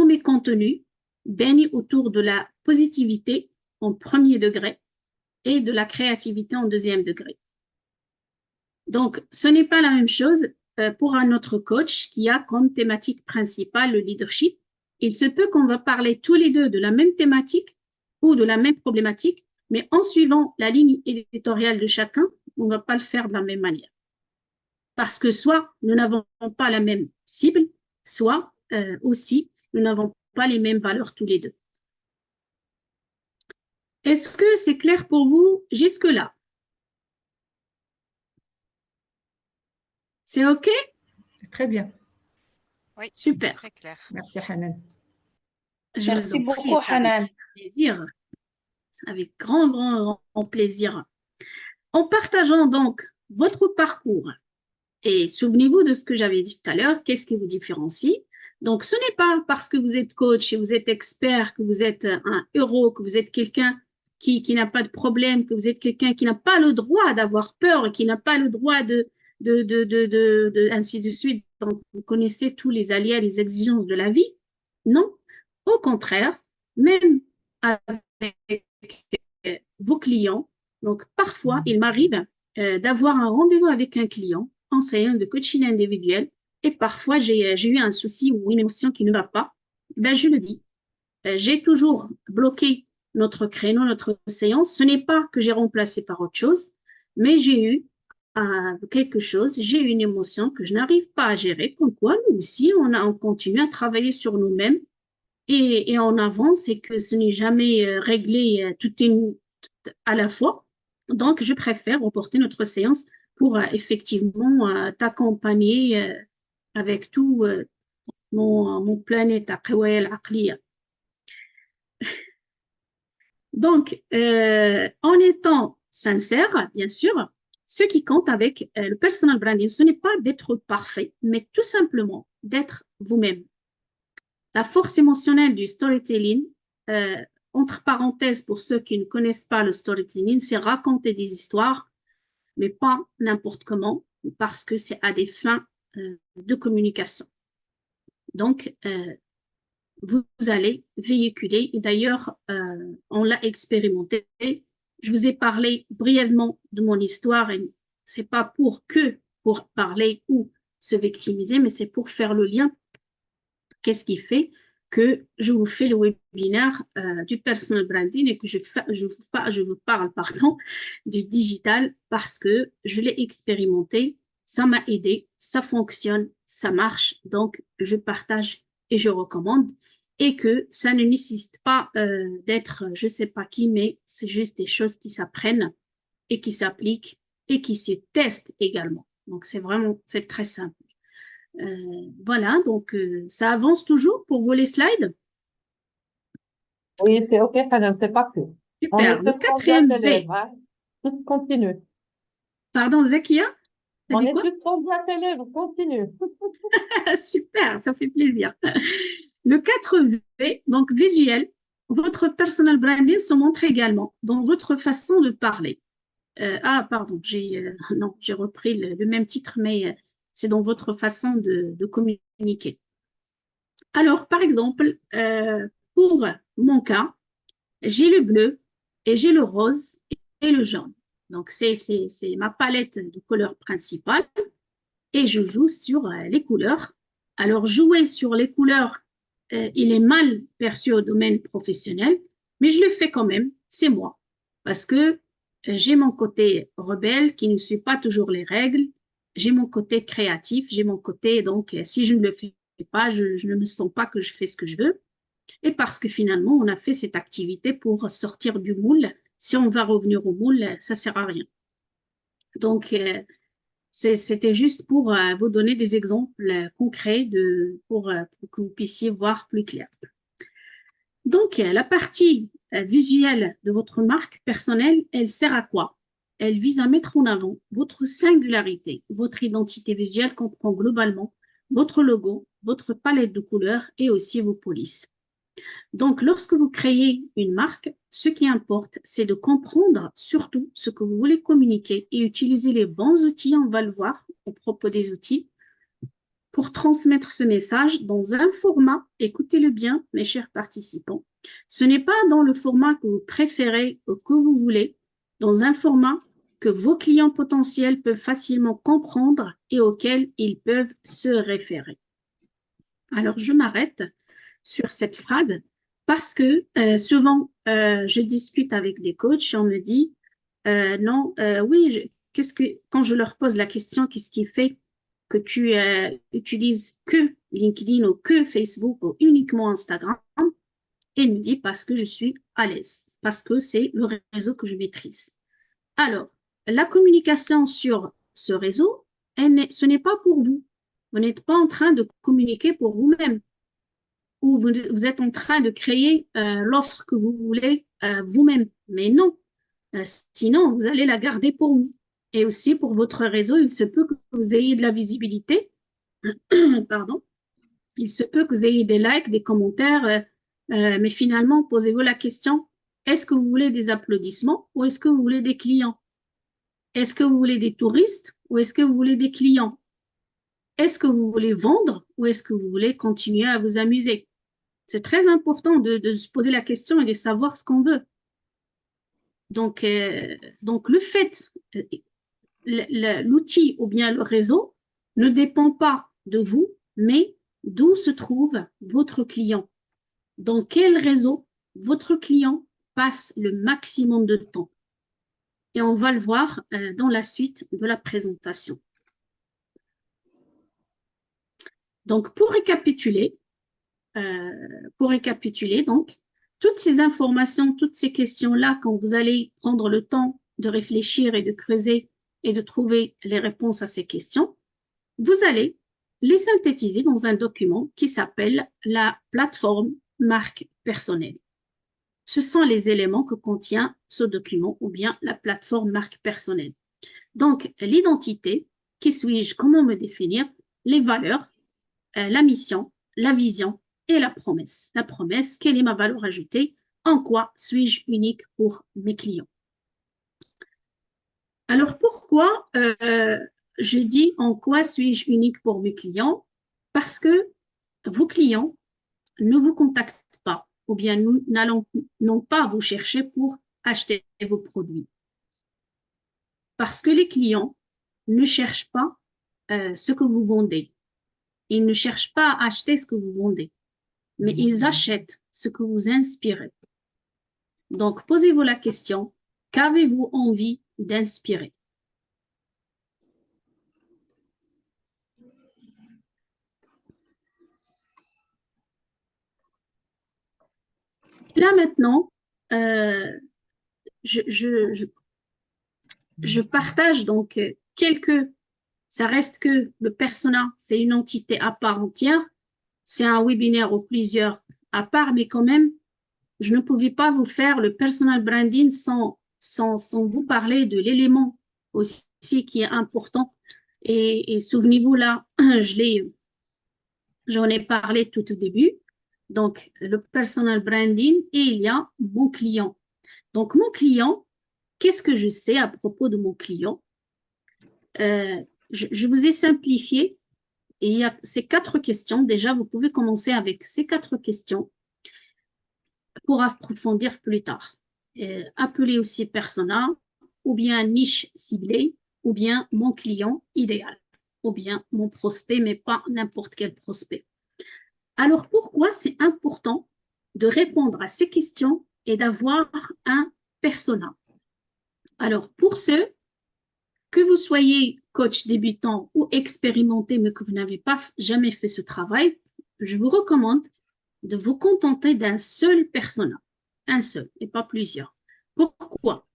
mes contenus baignent autour de la positivité en premier degré et de la créativité en deuxième degré. Donc, ce n'est pas la même chose pour un autre coach qui a comme thématique principale le leadership. Il se peut qu'on va parler tous les deux de la même thématique ou de la même problématique, mais en suivant la ligne éditoriale de chacun, on ne va pas le faire de la même manière. Parce que soit nous n'avons pas la même cible, soit aussi nous n'avons pas les mêmes valeurs tous les deux. Est-ce que c'est clair pour vous jusque-là? C'est OK? Très bien. Oui, Super. très clair. Merci, Hanan. Merci beaucoup, Hanan. Plaisir. Avec grand plaisir. En partageant donc votre parcours, et souvenez-vous de ce que j'avais dit tout à l'heure, qu'est-ce qui vous différencie? Donc, ce n'est pas parce que vous êtes coach et vous êtes expert, que vous êtes un héros, que vous êtes quelqu'un qui n'a pas de problème, que vous êtes quelqu'un qui n'a pas le droit d'avoir peur, qui n'a pas le droit ainsi de suite. Donc, vous connaissez tous les aléas, les exigences de la vie. Non, au contraire, même avec vos clients, donc parfois, il m'arrive d'avoir un rendez-vous avec un client enseignant de coaching individuel et parfois j'ai eu un souci ou une émotion qui ne va pas, ben, je le dis. J'ai toujours bloqué notre créneau, notre séance. Ce n'est pas que j'ai remplacé par autre chose, mais j'ai eu quelque chose, j'ai eu une émotion que je n'arrive pas à gérer, comme quoi nous aussi, on continue à travailler sur nous-mêmes et on avance et que ce n'est jamais réglé tout à la fois. Donc, je préfère reporter notre séance pour effectivement t'accompagner avec tout mon planète aqliya. Donc, en étant sincère, bien sûr, ce qui compte avec le personal branding, ce n'est pas d'être parfait, mais tout simplement d'être vous-même. La force émotionnelle du storytelling, entre parenthèses, pour ceux qui ne connaissent pas le storytelling, c'est raconter des histoires, mais pas n'importe comment, parce que c'est à des fins de communication. Donc, vous allez véhiculer, et d'ailleurs, on l'a expérimenté. Je vous ai parlé brièvement de mon histoire, et c'est pas pour parler ou se victimiser, mais c'est pour faire le lien. Qu'est-ce qui fait que je vous fais le webinaire du personal branding et que je vous parle du digital parce que je l'ai expérimenté, ça m'a aidé, ça fonctionne, ça marche, donc je partage et je recommande et que ça ne nécessite pas d'être je sais pas qui, mais c'est juste des choses qui s'apprennent et qui s'appliquent et qui se testent également. Donc c'est très simple. Voilà, donc ça avance toujours pour vous les slides? Oui, c'est OK, Hanan, c'est parfait. Super. Le quatrième V. Hein? Continue. Pardon, Zakia? On est plus de 34 élèves, continue. Super, ça fait plaisir. Le 4V, donc visuel, votre personal branding se montre également dans votre façon de parler. Pardon, j'ai repris le même titre, mais c'est dans votre façon de communiquer. Alors, par exemple, pour mon cas, j'ai le bleu et j'ai le rose le jaune. Donc, c'est ma palette de couleurs principale et je joue sur les couleurs. Alors, jouer sur les couleurs, il est mal perçu au domaine professionnel, mais je le fais quand même, c'est moi, parce que j'ai mon côté rebelle qui ne suit pas toujours les règles, j'ai mon côté créatif, j'ai mon côté, donc, si je ne le fais pas, je ne me sens pas que je fais ce que je veux. Et parce que finalement, on a fait cette activité pour sortir du moule. Si on va revenir au moule, ça ne sert à rien. Donc, c'était juste pour vous donner des exemples concrets pour que vous puissiez voir plus clair. Donc, la partie visuelle de votre marque personnelle, elle sert à quoi? Elle vise à mettre en avant votre singularité. Votre identité visuelle comprend globalement votre logo, votre palette de couleurs et aussi vos polices. Donc, lorsque vous créez une marque, ce qui importe, c'est de comprendre surtout ce que vous voulez communiquer et utiliser les bons outils, on va le voir au propos des outils, pour transmettre ce message dans un format, écoutez-le bien, mes chers participants, ce n'est pas dans le format que vous préférez ou que vous voulez, dans un format que vos clients potentiels peuvent facilement comprendre et auquel ils peuvent se référer. Alors, je m'arrête sur cette phrase parce que souvent, je discute avec des coachs et on me dit non, oui, quand je leur pose la question, qu'est-ce qui fait que tu utilises que LinkedIn ou que Facebook ou uniquement Instagram? Et il me dit parce que je suis à l'aise, parce que c'est le réseau que je maîtrise. Alors, la communication sur ce réseau, ce n'est pas pour vous. Vous n'êtes pas en train de communiquer pour vous-même ou vous êtes en train de créer l'offre que vous voulez vous-même. Mais non, sinon, vous allez la garder pour vous. Et aussi pour votre réseau, il se peut que vous ayez de la visibilité. Pardon. Il se peut que vous ayez des likes, des commentaires, mais finalement, posez-vous la question, est-ce que vous voulez des applaudissements ou est-ce que vous voulez des clients? Est-ce que vous voulez des touristes ou est-ce que vous voulez des clients? Est-ce que vous voulez vendre ou est-ce que vous voulez continuer à vous amuser? C'est très important de se poser la question et de savoir ce qu'on veut. Donc le fait, l'outil ou bien le réseau ne dépend pas de vous, mais d'où se trouve votre client. Dans quel réseau votre client passe le maximum de temps. Et on va le voir dans la suite de la présentation. Donc, pour récapituler, donc, toutes ces informations, toutes ces questions-là, quand vous allez prendre le temps de réfléchir et de creuser et de trouver les réponses à ces questions, vous allez les synthétiser dans un document qui s'appelle la plateforme marque personnelle. Ce sont les éléments que contient ce document ou bien la plateforme marque personnelle. Donc, l'identité, qui suis-je, comment me définir, les valeurs, la mission, la vision et la promesse. La promesse, quelle est ma valeur ajoutée, en quoi suis-je unique pour mes clients. Alors, pourquoi je dis en quoi suis-je unique pour mes clients? Parce que vos clients ne vous contactent pas ou bien nous n'allons pas vous chercher pour acheter vos produits. Parce que les clients ne cherchent pas ce que vous vendez. Ils ne cherchent pas à acheter ce que vous vendez, mais ils achètent ce que vous inspirez. Donc, posez-vous la question, qu'avez-vous envie d'inspirer? Là maintenant, je partage donc ça reste que le persona, c'est une entité à part entière, c'est un webinaire ou plusieurs à part, mais quand même, je ne pouvais pas vous faire le personal branding sans vous parler de l'élément aussi qui est important. Et souvenez-vous là, j'en ai parlé tout au début. Donc, le personal branding et il y a mon client. Donc, mon client, qu'est-ce que je sais à propos de mon client? Je vous ai simplifié et il y a ces 4 questions. Déjà, vous pouvez commencer avec ces 4 questions pour approfondir plus tard. Appelez aussi persona, ou bien niche ciblée, ou bien mon client idéal, ou bien mon prospect, mais pas n'importe quel prospect. Alors, pourquoi c'est important de répondre à ces questions et d'avoir un persona? Alors, pour ceux que vous soyez coach débutant ou expérimenté, mais que vous n'avez pas jamais fait ce travail, je vous recommande de vous contenter d'un seul persona, un seul et pas plusieurs. Pourquoi?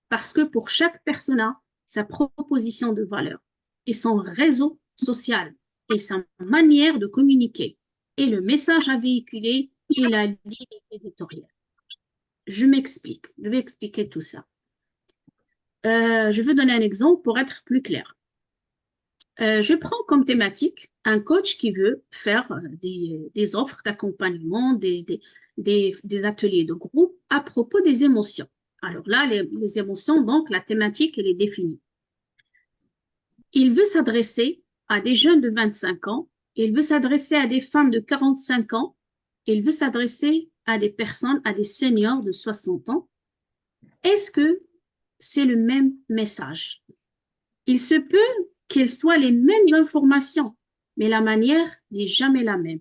Parce que pour chaque persona, sa proposition de valeur et son réseau social et sa manière de communiquer et le message à véhiculer et la ligne éditoriale. Je m'explique, je vais expliquer tout ça. Je veux donner un exemple pour être plus clair. Je prends comme thématique un coach qui veut faire des offres d'accompagnement, des ateliers de groupe à propos des émotions. Alors là, les émotions, donc la thématique, elle est définie. Il veut s'adresser à des jeunes de 25 ans, il veut s'adresser à des femmes de 45 ans, il veut s'adresser à des personnes, à des seniors de 60 ans. Est-ce que c'est le même message? Il se peut qu'elles soient les mêmes informations, mais la manière n'est jamais la même.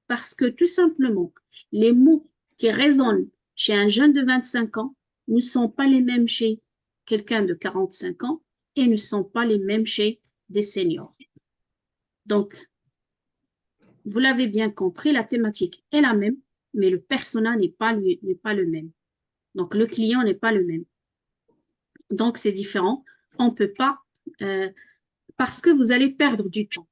Parce que tout simplement, les mots qui résonnent chez un jeune de 25 ans ne sont pas les mêmes chez quelqu'un de 45 ans et ne sont pas les mêmes chez des seniors. Donc, vous l'avez bien compris, la thématique est la même, mais le persona n'est pas le même. Donc, le client n'est pas le même. Donc, c'est différent. On ne peut pas... parce que vous allez perdre du temps.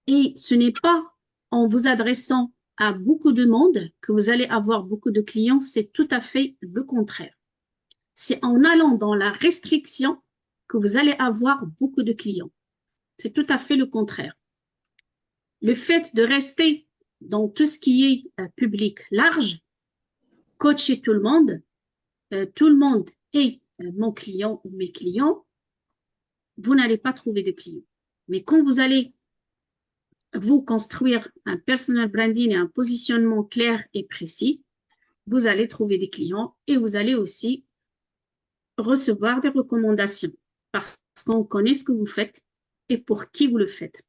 Et ce n'est pas en vous adressant à beaucoup de monde que vous allez avoir beaucoup de clients, c'est tout à fait le contraire. C'est en allant dans la restriction que vous allez avoir beaucoup de clients. C'est tout à fait le contraire. Le fait de rester dans tout ce qui est public large, coacher tout le monde est mon client ou mes clients, vous n'allez pas trouver de clients. Mais quand vous allez vous construire un personal branding et un positionnement clair et précis, vous allez trouver des clients et vous allez aussi recevoir des recommandations parce qu'on connaît ce que vous faites et pour qui vous le faites.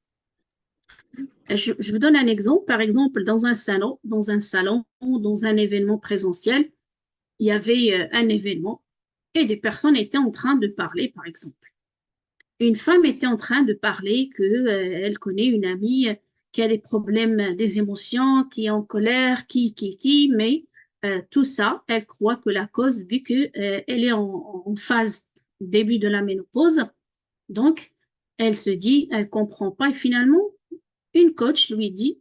Je vous donne un exemple. Par exemple, dans un salon, dans un événement présentiel, il y avait un événement et des personnes étaient en train de parler, par exemple. Une femme était en train de parler qu'elle connaît une amie qui a des problèmes des émotions, qui est en colère, mais tout ça, elle croit que la cause, vu qu'elle est en phase début de la ménopause, donc elle se dit, elle ne comprend pas, et finalement, une coach lui dit,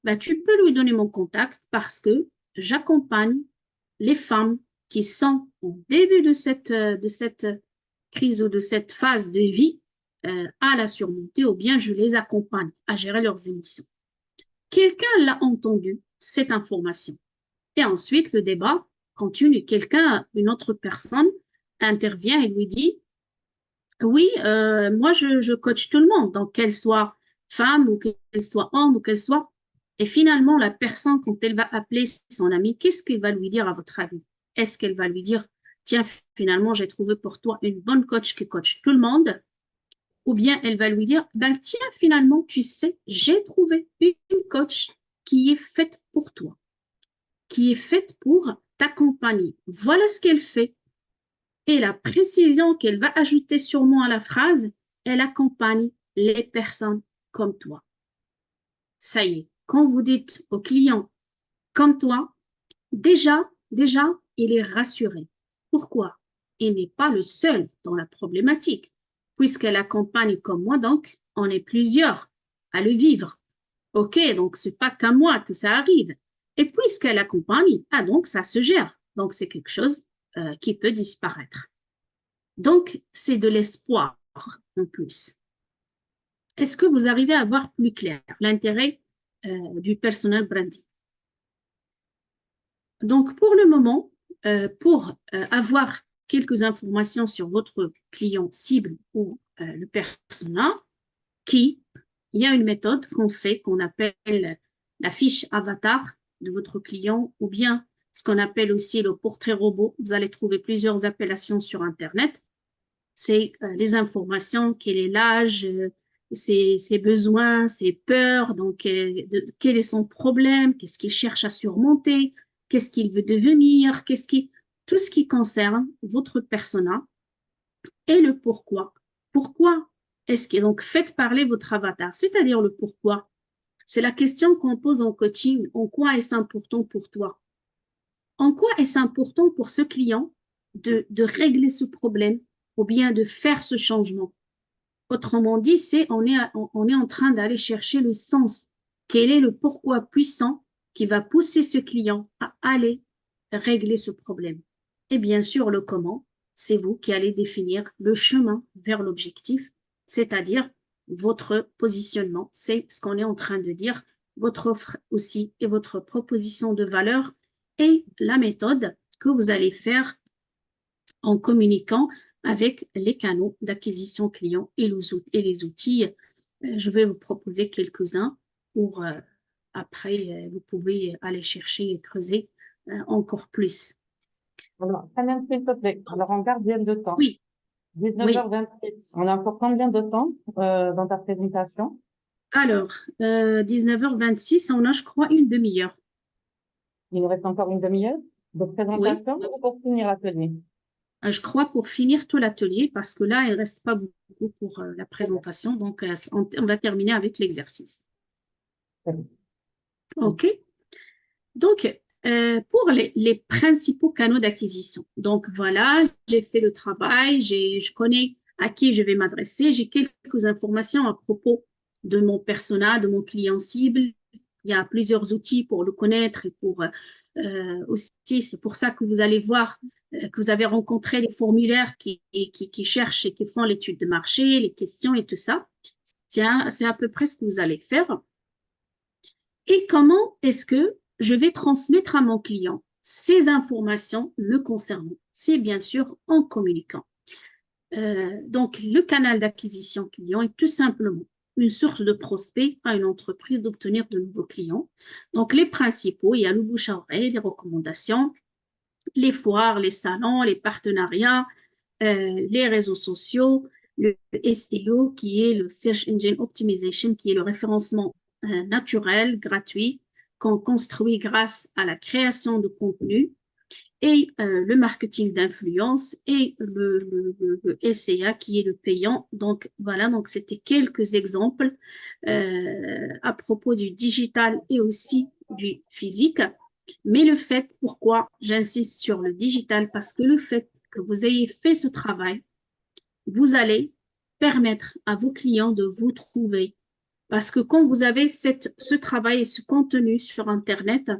bah, tu peux lui donner mon contact parce que j'accompagne les femmes qui sont au début de cette crise ou de cette phase de vie à la surmonter ou bien je les accompagne à gérer leurs émotions. Quelqu'un l'a entendu, cette information. Et ensuite, le débat continue. Une autre personne intervient et lui dit, oui, moi, je coach tout le monde, donc qu'elle soit femme ou qu'elle soit homme ou qu'elle soit... Et finalement, la personne, quand elle va appeler son amie, qu'est-ce qu'elle va lui dire à votre avis? Est-ce qu'elle va lui dire, tiens, finalement, j'ai trouvé pour toi une bonne coach qui coach tout le monde? Ou bien elle va lui dire, ben, tiens, finalement, tu sais, j'ai trouvé une coach qui est faite pour toi, qui est faite pour t'accompagner. Voilà ce qu'elle fait. Et la précision qu'elle va ajouter sûrement à la phrase, elle accompagne les personnes comme toi. Ça y est, quand vous dites au client comme toi, déjà, il est rassuré. Pourquoi? Il n'est pas le seul dans la problématique, puisqu'elle accompagne comme moi, donc on est plusieurs à le vivre. Ok, donc c'est pas qu'à moi que ça arrive. Et puisqu'elle accompagne, donc ça se gère. Donc c'est quelque chose qui peut disparaître. Donc c'est de l'espoir en plus. Est-ce que vous arrivez à voir plus clair l'intérêt du personal branding? Donc, pour le moment, pour avoir quelques informations sur votre client cible ou le persona, il y a une méthode qu'on fait, qu'on appelle la fiche avatar de votre client, ou bien ce qu'on appelle aussi le portrait robot. Vous allez trouver plusieurs appellations sur Internet. C'est les informations, quel est l'âge, ses besoins, ses peurs, donc quel est son problème, qu'est-ce qu'il cherche à surmonter, qu'est-ce qu'il veut devenir, tout ce qui concerne votre persona et le pourquoi. Pourquoi est-ce que donc faites parler votre avatar, c'est-à-dire le pourquoi. C'est la question qu'on pose en coaching. En quoi est-ce important pour toi? En quoi est-ce important pour ce client de régler ce problème ou bien de faire ce changement? Autrement dit, on est en train d'aller chercher le sens. Quel est le pourquoi puissant qui va pousser ce client à aller régler ce problème? Et bien sûr, le comment, c'est vous qui allez définir le chemin vers l'objectif, c'est-à-dire votre positionnement. C'est ce qu'on est en train de dire, votre offre aussi et votre proposition de valeur et la méthode que vous allez faire en communiquant avec les canaux d'acquisition client et les outils. Je vais vous proposer quelques-uns pour après, vous pouvez aller chercher et creuser encore plus. Alors, Hanan, s'il te plaît. Alors, en gardienne de temps. Oui. 19h28. On a encore combien de temps dans ta présentation? Alors, 19h26, on a, je crois, une demi-heure. Il nous reste encore une demi-heure de présentation ou pour finir l'atelier? Je crois pour finir tout l'atelier, parce que là, il ne reste pas beaucoup pour la présentation. Donc, on va terminer avec l'exercice. OK. Donc, pour les principaux canaux d'acquisition. Donc, voilà, j'ai fait le travail, je connais à qui je vais m'adresser, j'ai quelques informations à propos de mon persona, de mon client cible. Il y a plusieurs outils pour le connaître et pour aussi, c'est pour ça que vous allez voir que vous avez rencontré les formulaires qui cherchent et qui font l'étude de marché, les questions et tout ça. C'est à peu près ce que vous allez faire. Et comment est-ce que je vais transmettre à mon client ces informations le concernant? C'est bien sûr en communiquant. Donc, le canal d'acquisition client est tout simplement une source de prospect à une entreprise d'obtenir de nouveaux clients. Donc, les principaux, il y a le bouche à oreille, les recommandations, les foires, les salons, les partenariats, les réseaux sociaux, le SEO qui est le Search Engine Optimization, qui est le référencement naturel, gratuit, qu'on construit grâce à la création de contenu, et le marketing d'influence et le SEA qui est le payant. Donc voilà, donc c'était quelques exemples à propos du digital et aussi du physique. Mais le fait, pourquoi j'insiste sur le digital, parce que le fait que vous ayez fait ce travail, vous allez permettre à vos clients de vous trouver. Parce que quand vous avez ce travail et ce contenu sur Internet,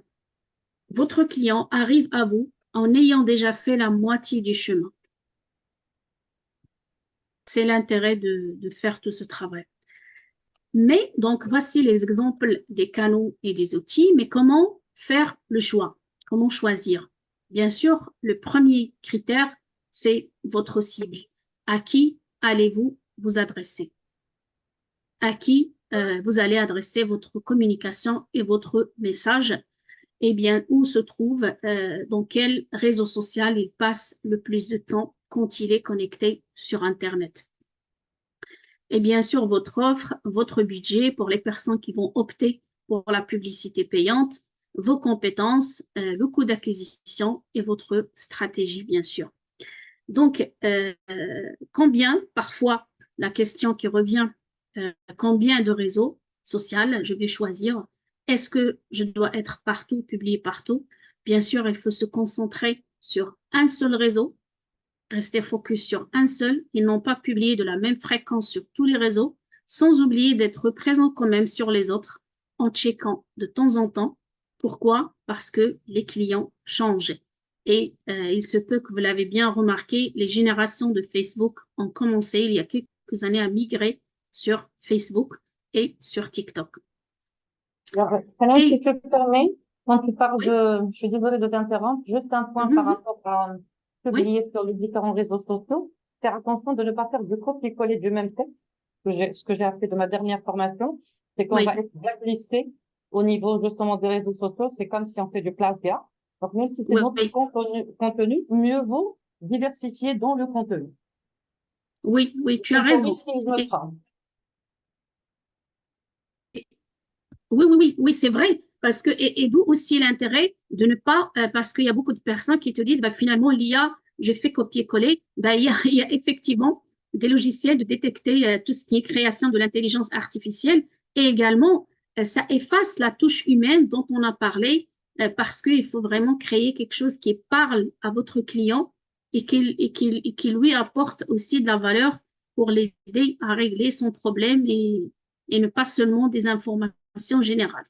votre client arrive à vous en ayant déjà fait la moitié du chemin. C'est l'intérêt de faire tout ce travail. Mais donc, voici les exemples des canaux et des outils. Mais comment faire le choix? Comment choisir? Bien sûr, le premier critère, c'est votre cible. À qui allez-vous vous adresser? À qui vous allez adresser votre communication et votre message? Eh bien, où se trouve, dans quel réseau social il passe le plus de temps quand il est connecté sur Internet. Et bien sûr, votre offre, votre budget pour les personnes qui vont opter pour la publicité payante, vos compétences, le coût d'acquisition et votre stratégie, bien sûr. Donc, combien, parfois, la question qui revient, combien de réseaux sociaux je vais choisir? Est-ce que je dois être partout, publié partout? Bien sûr, il faut se concentrer sur un seul réseau, rester focus sur un seul et non pas publier de la même fréquence sur tous les réseaux, sans oublier d'être présent quand même sur les autres en checkant de temps en temps. Pourquoi? Parce que les clients changent. Et il se peut que vous l'avez bien remarqué, les générations de Facebook ont commencé il y a quelques années à migrer sur Facebook et sur TikTok. Alors, si tu te permets, quand tu parles je suis désolée de t'interrompre, juste un point par rapport à publier sur les différents réseaux sociaux. Faire attention de ne pas faire du copier-coller du même texte. Ce que j'ai appris de ma dernière formation, c'est qu'on va être blacklisté au niveau justement des réseaux sociaux. C'est comme si on fait du plagiat. Donc, même si c'est Oui, notre contenu, mieux vaut diversifier dans le contenu. oui, oui, tu as Corrige raison. si je me trompe. Oui, c'est vrai. Parce que, et d'où aussi l'intérêt de ne pas, parce qu'il y a beaucoup de personnes qui te disent, bah, finalement, l'IA, je fais copier-coller. Bah, il y a effectivement des logiciels de détecter tout ce qui est création de l'intelligence artificielle. Et également, ça efface la touche humaine dont on a parlé, parce qu'il faut vraiment créer quelque chose qui parle à votre client et qui lui apporte aussi de la valeur pour l'aider à régler son problème et ne pas seulement des informations générales.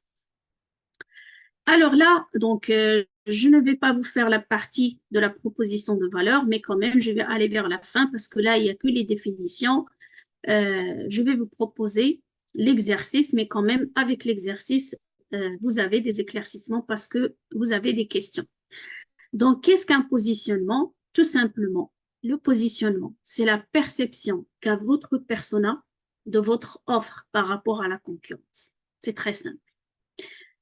Alors là, donc, je ne vais pas vous faire la partie de la proposition de valeur, mais quand même, je vais aller vers la fin parce que là, il n'y a que les définitions. Je vais vous proposer l'exercice, mais quand même, avec l'exercice, vous avez des éclaircissements parce que vous avez des questions. Donc, qu'est-ce qu'un positionnement? Tout simplement, le positionnement, c'est la perception qu'a votre persona de votre offre par rapport à la concurrence. C'est très simple.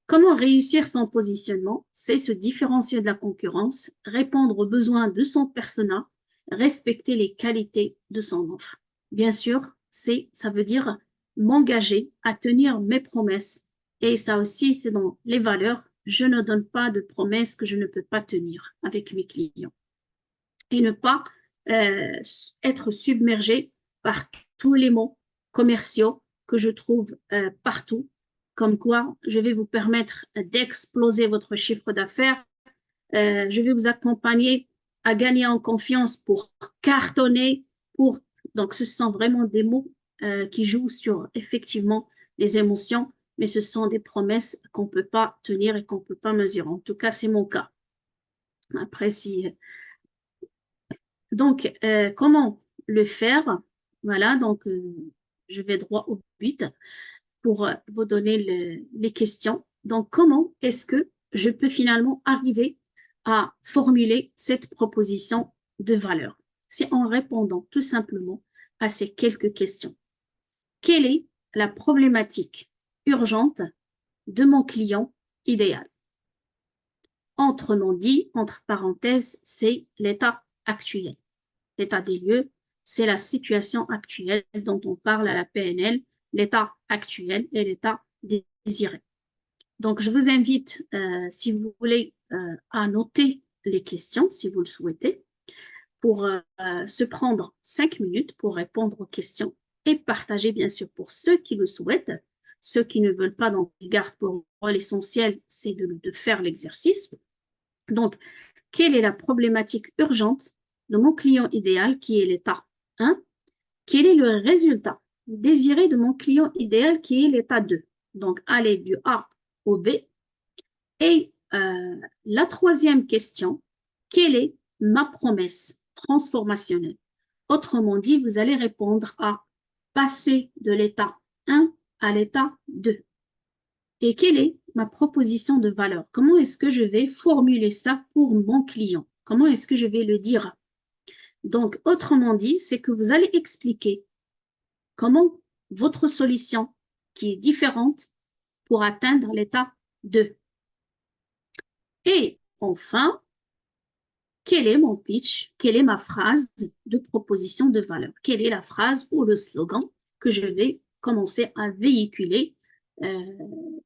Comment réussir son positionnement? C'est se différencier de la concurrence, répondre aux besoins de son persona, respecter les qualités de son offre. Bien sûr, ça veut dire m'engager à tenir mes promesses. Et ça aussi, c'est dans les valeurs. Je ne donne pas de promesses que je ne peux pas tenir avec mes clients. Et ne pas être submergé par tous les mots commerciaux que je trouve partout, comme quoi je vais vous permettre d'exploser votre chiffre d'affaires, je vais vous accompagner à gagner en confiance pour cartonner, donc ce sont vraiment des mots qui jouent sur effectivement les émotions, mais ce sont des promesses qu'on ne peut pas tenir et qu'on ne peut pas mesurer. En tout cas, c'est mon cas. Après, donc, comment le faire? Voilà, donc je vais droit au but pour vous donner les questions. Donc, comment est-ce que je peux finalement arriver à formuler cette proposition de valeur? C'est en répondant tout simplement à ces quelques questions. Quelle est la problématique urgente de mon client idéal? Autrement dit, entre parenthèses, c'est l'état actuel. L'état des lieux, c'est la situation actuelle dont on parle à la PNL, l'état actuel et l'état désiré. Donc, je vous invite, si vous voulez, à noter les questions, si vous le souhaitez, pour se prendre 5 minutes pour répondre aux questions et partager, bien sûr, pour ceux qui le souhaitent. Ceux qui ne veulent pas, donc, garde pour moi, l'essentiel, c'est de faire l'exercice. Donc, quelle est la problématique urgente de mon client idéal qui est l'état 1? Quel est le résultat désiré de mon client idéal qui est l'état 2? Donc, aller du A au B. Et la troisième question, quelle est ma promesse transformationnelle? Autrement dit, vous allez répondre à passer de l'état 1 à l'état 2. Et quelle est ma proposition de valeur? Comment est-ce que je vais formuler ça pour mon client? Comment est-ce que je vais le dire? Donc, autrement dit, c'est que vous allez expliquer comment votre solution, qui est différente, pour atteindre l'état 2. Et enfin, quel est mon pitch? Quelle est ma phrase de proposition de valeur? Quelle est la phrase ou le slogan que je vais commencer à véhiculer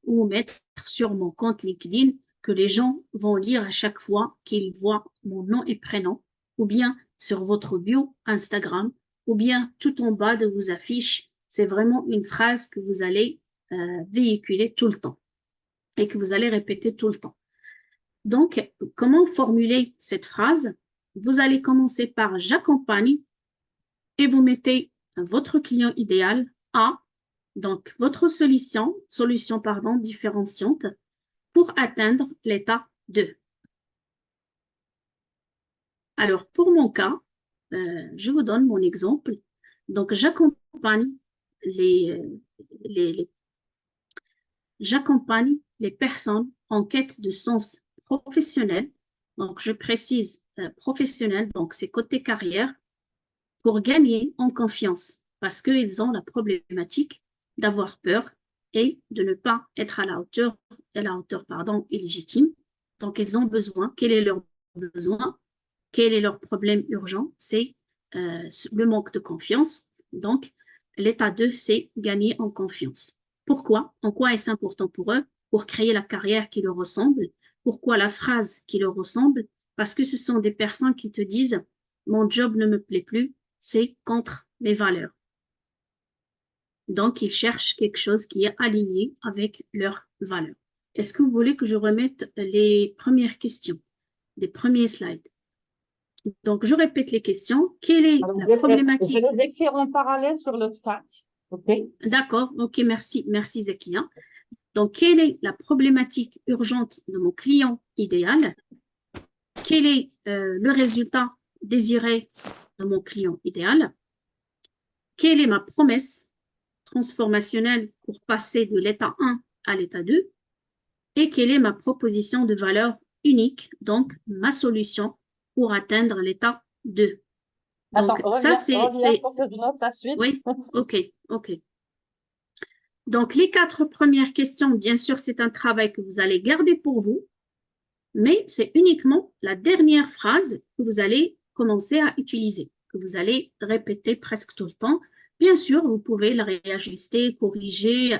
ou mettre sur mon compte LinkedIn que les gens vont lire à chaque fois qu'ils voient mon nom et prénom, ou bien sur votre bio Instagram, ou bien tout en bas de vos affiches. C'est vraiment une phrase que vous allez véhiculer tout le temps et que vous allez répéter tout le temps. Donc, comment formuler cette phrase? Vous allez commencer par « j'accompagne » et vous mettez votre client idéal à, donc votre solution différenciante pour atteindre l'état 2. Alors, pour mon cas, je vous donne mon exemple. Donc, j'accompagne j'accompagne les personnes en quête de sens professionnel. Donc, je précise professionnel, donc c'est côté carrière, pour gagner en confiance parce qu'ils ont la problématique d'avoir peur et de ne pas être à la hauteur illégitime. Donc, ils ont besoin. Quel est leur besoin? Quel est leur problème urgent? C'est le manque de confiance. Donc, l'état 2, c'est gagner en confiance. Pourquoi? En quoi est-ce important pour eux? Pour créer la carrière qui leur ressemble. Pourquoi la phrase qui leur ressemble? Parce que ce sont des personnes qui te disent « Mon job ne me plaît plus, c'est contre mes valeurs. » Donc, ils cherchent quelque chose qui est aligné avec leurs valeurs. Est-ce que vous voulez que je remette les premières questions, les premiers slides? Donc, je répète les questions. Quelle est la problématique? Je vais les écrire en parallèle sur le chat. OK. D'accord, ok, merci, merci Zakia. Donc, quelle est la problématique urgente de mon client idéal? Quel est le résultat désiré de mon client idéal? Quelle est ma promesse transformationnelle pour passer de l'état 1 à l'état 2? Et quelle est ma proposition de valeur unique, donc ma solution pour atteindre l'état 2? Donc, attends, ça, reviens pour que je note la suite. Oui, ok, ok. Donc, les 4 premières questions, bien sûr, c'est un travail que vous allez garder pour vous, mais c'est uniquement la dernière phrase que vous allez commencer à utiliser, que vous allez répéter presque tout le temps. Bien sûr, vous pouvez la réajuster, corriger,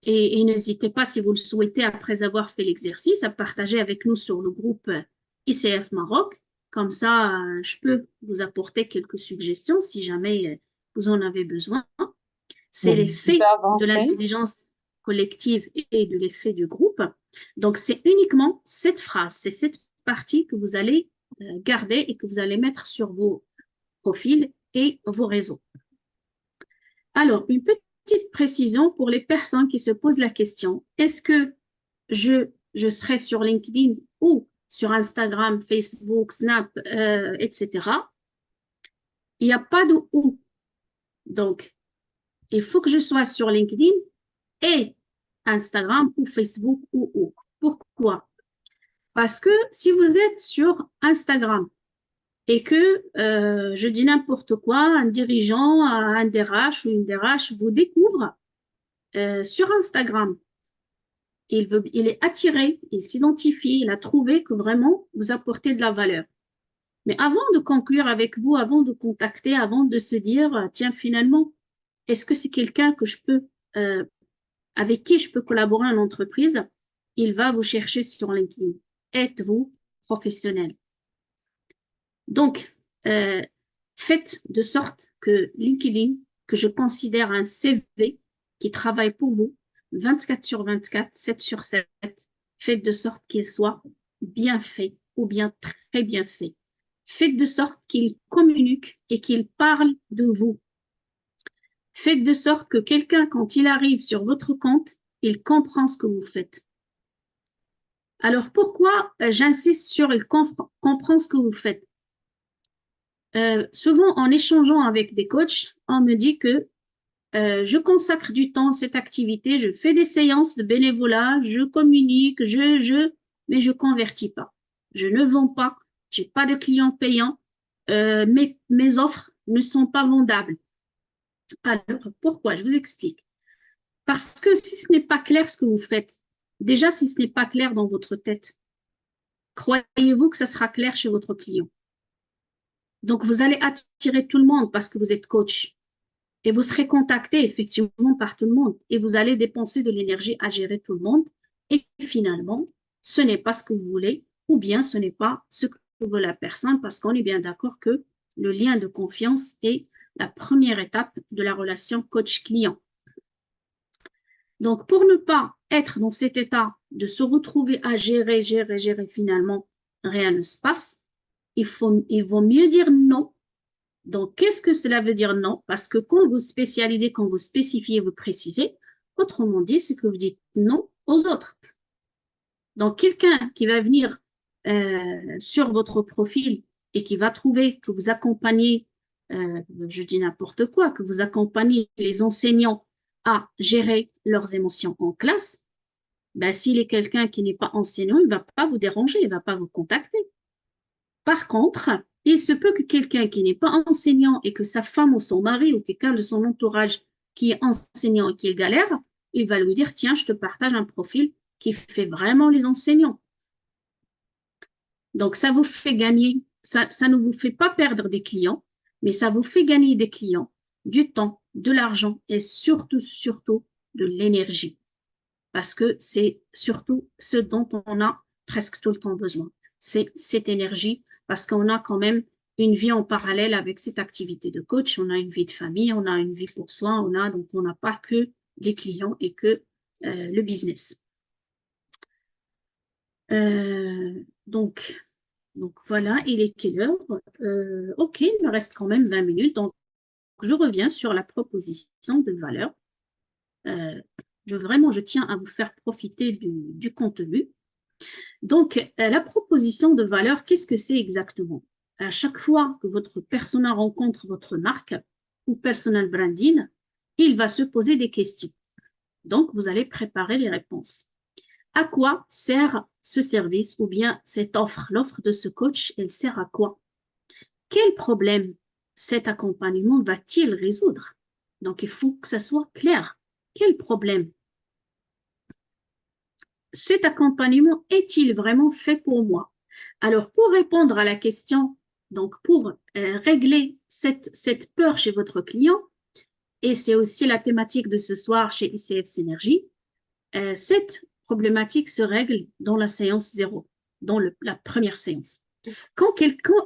et n'hésitez pas, si vous le souhaitez, après avoir fait l'exercice, à partager avec nous sur le groupe ICF Maroc. Comme ça, je peux vous apporter quelques suggestions si jamais vous en avez besoin. C'est l'effet de l'intelligence collective et de l'effet du groupe. Donc, c'est uniquement cette phrase, c'est cette partie que vous allez garder et que vous allez mettre sur vos profils et vos réseaux. Alors, une petite précision pour les personnes qui se posent la question, est-ce que je serai sur LinkedIn ou sur Instagram, Facebook, Snap, etc. Il n'y a pas de « ou ». Donc, il faut que je sois sur LinkedIn et Instagram ou Facebook ou. Pourquoi? Parce que si vous êtes sur Instagram et que, je dis n'importe quoi, un dirigeant, un DRH ou une DRH vous découvre sur Instagram, il est attiré, il s'identifie, il a trouvé que vraiment vous apportez de la valeur. Mais avant de conclure avec vous, avant de contacter, avant de se dire, tiens, finalement, est-ce que c'est quelqu'un que je peux, avec qui je peux collaborer en entreprise? Il va vous chercher sur LinkedIn. Êtes-vous professionnel? Donc, faites de sorte que LinkedIn, que je considère un CV qui travaille pour vous, 24 sur 24, 7 sur 7, faites de sorte qu'il soit bien fait ou bien très bien fait. Faites de sorte qu'il communique et qu'il parle de vous. Faites de sorte que quelqu'un, quand il arrive sur votre compte, il comprend ce que vous faites. Alors, pourquoi j'insiste sur il comprend ce que vous faites? Souvent, en échangeant avec des coachs, on me dit que je consacre du temps à cette activité, je fais des séances de bénévolat, je communique, mais je ne convertis pas. Je ne vends pas, je n'ai pas de clients payants, mes offres ne sont pas vendables. Alors, pourquoi? Je vous explique. Parce que si ce n'est pas clair ce que vous faites, déjà si ce n'est pas clair dans votre tête, croyez-vous que ça sera clair chez votre client? Donc, vous allez attirer tout le monde parce que vous êtes coach. Et vous serez contacté effectivement par tout le monde. Et vous allez dépenser de l'énergie à gérer tout le monde. Et finalement, ce n'est pas ce que vous voulez ou bien ce n'est pas ce que veut la personne parce qu'on est bien d'accord que le lien de confiance est la première étape de la relation coach-client. Donc, pour ne pas être dans cet état de se retrouver à gérer, finalement, rien ne se passe, il vaut mieux dire non. Donc, qu'est-ce que cela veut dire non? Parce que quand vous spécialisez, quand vous spécifiez, vous précisez, autrement dit, c'est que vous dites non aux autres. Donc, quelqu'un qui va venir sur votre profil et qui va trouver que vous accompagnez, je dis n'importe quoi, que vous accompagnez les enseignants à gérer leurs émotions en classe, ben, s'il est quelqu'un qui n'est pas enseignant, il ne va pas vous déranger, il ne va pas vous contacter. Par contre, il se peut que quelqu'un qui n'est pas enseignant et que sa femme ou son mari ou quelqu'un de son entourage qui est enseignant et qui galère, il va lui dire, tiens, je te partage un profil qui fait vraiment les enseignants. Donc, ça vous fait gagner, ça ne vous fait pas perdre des clients, mais ça vous fait gagner des clients, du temps, de l'argent et surtout, surtout de l'énergie. Parce que c'est surtout ce dont on a presque tout le temps besoin. C'est cette énergie parce qu'on a quand même une vie en parallèle avec cette activité de coach. On a une vie de famille, on a une vie pour soi, donc on n'a pas que les clients et que le business. Donc voilà, il est quelle heure? Ok, il me reste quand même 20 minutes. Donc, je reviens sur la proposition de valeur. Je tiens à vous faire profiter du contenu. Donc, la proposition de valeur, qu'est-ce que c'est exactement? À chaque fois que votre persona rencontre votre marque ou personal branding, il va se poser des questions. Donc, vous allez préparer les réponses. À quoi sert ce service ou bien cette offre? L'offre de ce coach, elle sert à quoi? Quel problème cet accompagnement va-t-il résoudre? Donc, il faut que ça soit clair. Quel problème? Cet accompagnement est-il vraiment fait pour moi? Alors, pour répondre à la question, donc pour régler cette peur chez votre client, et c'est aussi la thématique de ce soir chez ICF Synergie, cette problématique se règle dans la séance 0, dans la première séance. Quand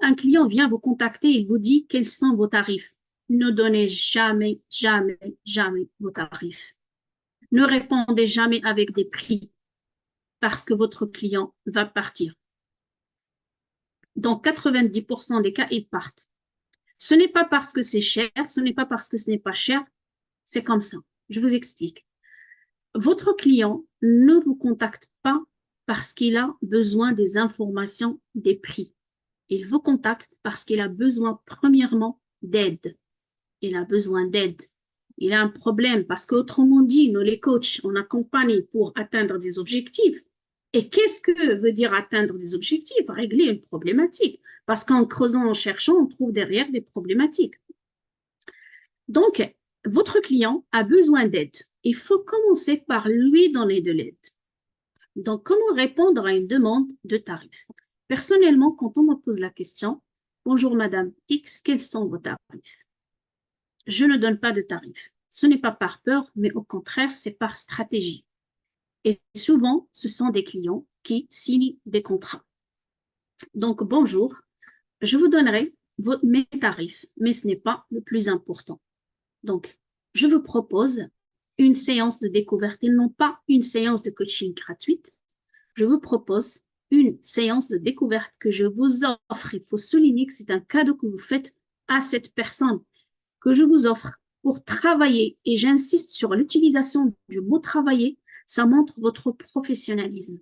un client vient vous contacter, il vous dit quels sont vos tarifs. Ne donnez jamais, jamais, jamais vos tarifs. Ne répondez jamais avec des prix parce que votre client va partir. Dans 90% des cas, ils partent. Ce n'est pas parce que c'est cher, ce n'est pas parce que ce n'est pas cher, c'est comme ça. Je vous explique. Votre client ne vous contacte pas parce qu'il a besoin des informations des prix. Il vous contacte parce qu'il a besoin, premièrement, d'aide. Il a besoin d'aide. Il a un problème parce qu'autrement dit, nous les coachs, on accompagne pour atteindre des objectifs. Et qu'est-ce que veut dire atteindre des objectifs? Régler une problématique. Parce qu'en creusant, en cherchant, on trouve derrière des problématiques. Donc, votre client a besoin d'aide. Il faut commencer par lui donner de l'aide. Donc, comment répondre à une demande de tarif? Personnellement, quand on me pose la question, bonjour Madame X, quels sont vos tarifs? Je ne donne pas de tarifs. Ce n'est pas par peur, mais au contraire, c'est par stratégie. Et souvent, ce sont des clients qui signent des contrats. Donc, bonjour, je vous donnerai mes tarifs, mais ce n'est pas le plus important. Donc, je vous propose une séance de découverte et non pas une séance de coaching gratuite. Je vous propose une séance de découverte que je vous offre. Il faut souligner que c'est un cadeau que vous faites à cette personne que je vous offre pour travailler. Et j'insiste sur l'utilisation du mot travailler. Ça montre votre professionnalisme.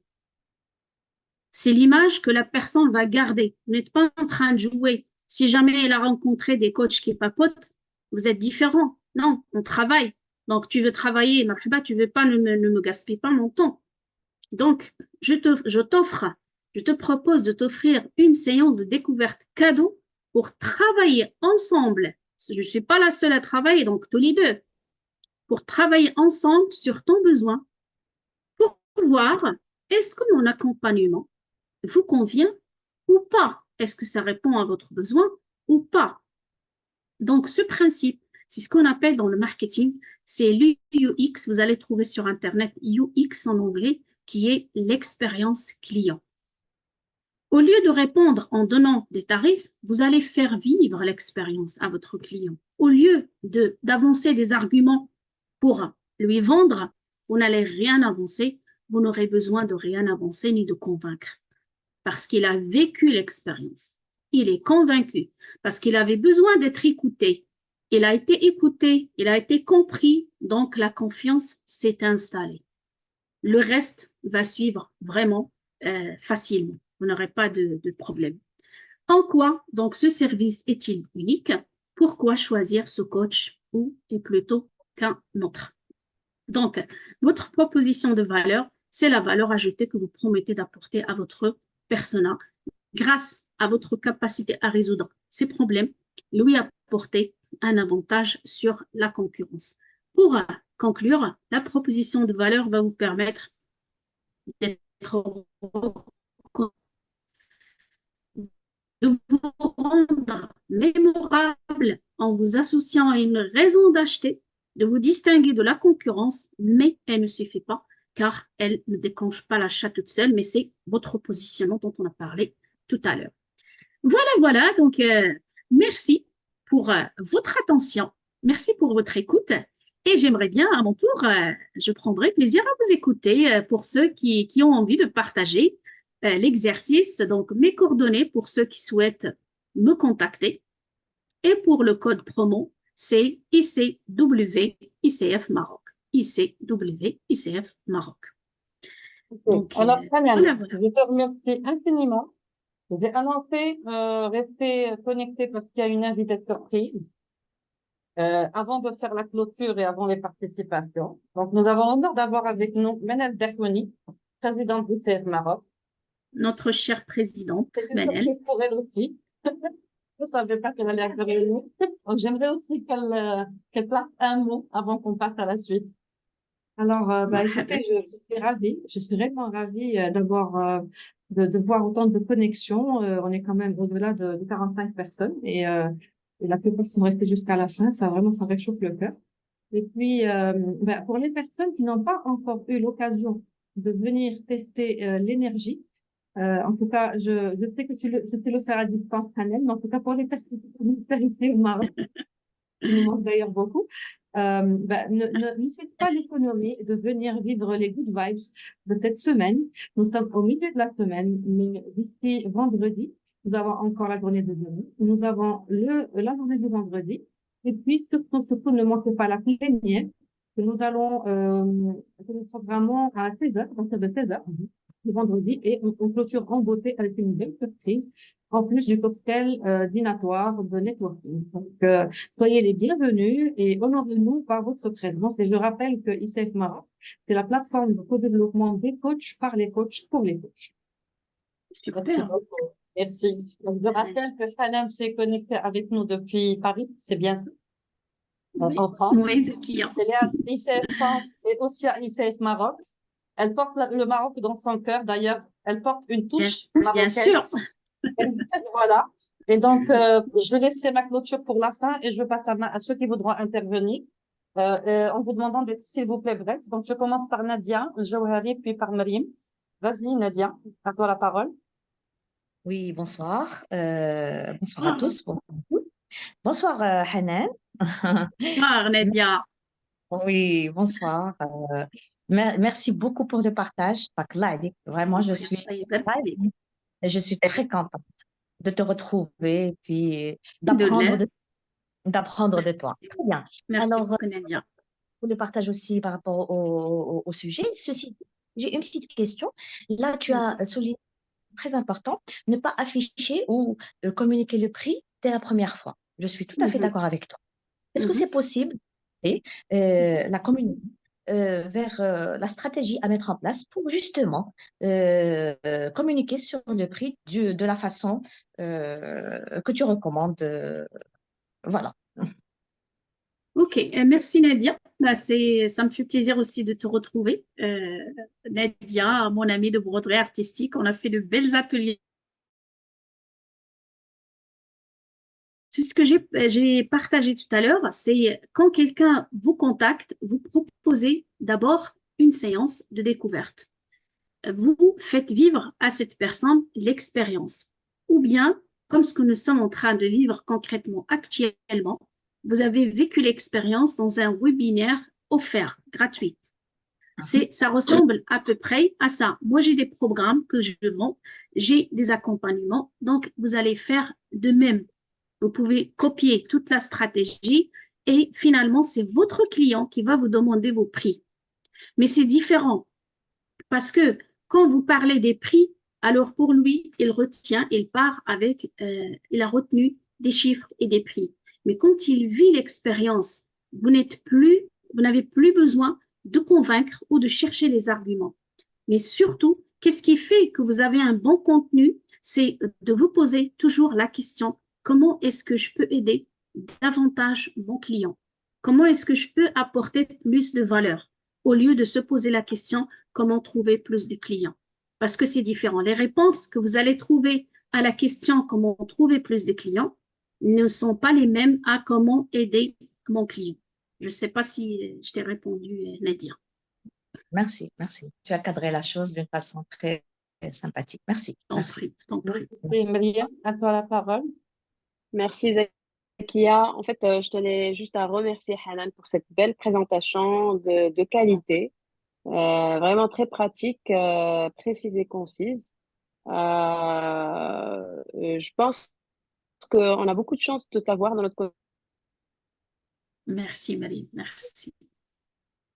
C'est l'image que la personne va garder. Vous n'êtes pas en train de jouer. Si jamais elle a rencontré des coachs qui papotent, vous êtes différents. Non, on travaille. Donc, tu veux travailler, tu ne veux pas, ne me gaspille pas mon temps. Donc, je te propose de t'offrir une séance de découverte cadeau pour travailler ensemble. Je ne suis pas la seule à travailler, donc tous les deux. Pour travailler ensemble sur ton besoin, pour voir est-ce que mon accompagnement vous convient ou pas? Est-ce que ça répond à votre besoin ou pas? Donc, ce principe, c'est ce qu'on appelle dans le marketing, c'est l'UX, vous allez trouver sur Internet UX en anglais, qui est l'expérience client. Au lieu de répondre en donnant des tarifs, vous allez faire vivre l'expérience à votre client. Au lieu d'avancer des arguments pour lui vendre, vous n'allez rien avancer, vous n'aurez besoin de rien avancer ni de convaincre. Parce qu'il a vécu l'expérience. Il est convaincu parce qu'il avait besoin d'être écouté. Il a été écouté, il a été compris, donc la confiance s'est installée. Le reste va suivre vraiment facilement. Vous n'aurez pas de problème. En quoi, donc, ce service est-il unique? Pourquoi choisir ce coach ou et plutôt qu'un autre? Donc, votre proposition de valeur, c'est la valeur ajoutée que vous promettez d'apporter à votre persona grâce à votre capacité à résoudre ces problèmes, lui apporter un avantage sur la concurrence. Pour conclure, la proposition de valeur va vous permettre d'être de vous rendre mémorable en vous associant à une raison d'acheter, de vous distinguer de la concurrence, mais elle ne suffit pas car elle ne déclenche pas l'achat toute seule, mais c'est votre positionnement dont on a parlé tout à l'heure. Voilà, donc merci pour votre attention, merci pour votre écoute et j'aimerais bien à mon tour, je prendrai plaisir à vous écouter pour ceux qui ont envie de partager l'exercice, donc mes coordonnées pour ceux qui souhaitent me contacter et pour le code promo, c'est ICW ICF Maroc. ICW ICF Maroc. Donc, alors, Hanan, je te remercie infiniment. Je vais annoncer, rester connecté parce qu'il y a une invitée surprise avant de faire la clôture et avant les participations. Donc, nous avons l'honneur d'avoir avec nous Menel Derkouni, présidente du CF Maroc. Notre chère présidente, Menel. Pour elle aussi. Je ne savais pas qu'elle allait être réunie. Donc, j'aimerais aussi qu'elle place un mot avant qu'on passe à la suite. Alors, écoutez, je suis ravie, je suis vraiment ravie d'avoir de voir autant de connexions. On est quand même au-delà de 45 personnes et la plupart sont restées jusqu'à la fin. Ça vraiment, ça réchauffe le cœur. Et puis, pour les personnes qui n'ont pas encore eu l'occasion de venir tester l'énergie, en tout cas, je sais que tu le faire à distance, Hanel, mais en tout cas pour les personnes qui vont faire ici au Maroc, il nous manque d'ailleurs beaucoup. Ne faites pas l'économie de venir vivre les good vibes de cette semaine. Nous sommes au milieu de la semaine, mais d'ici vendredi, nous avons encore la journée de demain. Nous avons la journée du vendredi. Et puis, surtout, ne manquez pas la plénière que nous allons, que nous programmons à 16h, à partir de 16h, le vendredi, et on clôture en beauté avec une belle surprise, en plus du cocktail dînatoire de networking. Donc, soyez les bienvenus et honorez-nous par votre présence. Et je rappelle que ICF Maroc, c'est la plateforme de co-développement des coachs par les coachs pour les coachs. Merci beaucoup. Merci. Donc, je rappelle que Hanan s'est connectée avec nous depuis Paris, c'est bien ça? Oui. En France. Oui, de qui? Elle est à ICF France et aussi à ICF Maroc. Elle porte le Maroc dans son cœur. D'ailleurs, elle porte une touche marocaine. Bien sûr. Voilà. Et donc, je laisserai ma clôture pour la fin et je passe la main à ceux qui voudront intervenir en vous demandant d'être, s'il vous plaît, bref. Donc, je commence par Nadia, Jawhari, puis par Maryam. Vas-y, Nadia, à toi la parole. Oui, bonsoir. Bonsoir à tous. Bonsoir, Hanan. Bonsoir, Nadia. Oui, bonsoir. Merci beaucoup pour le partage. Vraiment, je suis très contente de te retrouver et puis d'apprendre de toi. Très bien. Merci Alors, beaucoup, Nadia. pour le partage aussi par rapport au sujet, j'ai une petite question. Là, tu as souligné, très important, ne pas afficher ou communiquer le prix dès la première fois. Je suis tout à fait d'accord avec toi. Est-ce que c'est possible la communiquer vers la stratégie à mettre en place pour justement communiquer sur le prix de la façon que tu recommandes. Voilà. Ok, merci Nadia. Ça me fait plaisir aussi de te retrouver. Nadia, mon amie de broderie artistique, on a fait de belles ateliers. C'est ce que j'ai partagé tout à l'heure, c'est quand quelqu'un vous contacte, vous proposez d'abord une séance de découverte. Vous faites vivre à cette personne l'expérience. Ou bien, comme ce que nous sommes en train de vivre concrètement actuellement, vous avez vécu l'expérience dans un webinaire offert, gratuit. Ça ressemble à peu près à ça. Moi, j'ai des programmes que je vends, j'ai des accompagnements, donc vous allez faire de même. Vous pouvez copier toute la stratégie et finalement, c'est votre client qui va vous demander vos prix. Mais c'est différent parce que quand vous parlez des prix, alors pour lui, il retient, il part avec, il a retenu des chiffres et des prix. Mais quand il vit l'expérience, vous n'avez plus besoin de convaincre ou de chercher les arguments. Mais surtout, qu'est-ce qui fait que vous avez un bon contenu? C'est de vous poser toujours la question, comment est-ce que je peux aider davantage mon client? Comment est-ce que je peux apporter plus de valeur au lieu de se poser la question, comment trouver plus de clients? Parce que c'est différent. Les réponses que vous allez trouver à la question comment trouver plus de clients ne sont pas les mêmes à comment aider mon client. Je ne sais pas si je t'ai répondu, Nadia. Merci, merci. Tu as cadré la chose d'une façon très sympathique. Merci, merci. Merci, Myriam. À toi la parole. Merci, Zakia. En fait, je tenais juste à remercier Hanan pour cette belle présentation de qualité, vraiment très pratique, précise et concise. Je pense qu'on a beaucoup de chance de t'avoir dans notre Merci, Marie. Merci.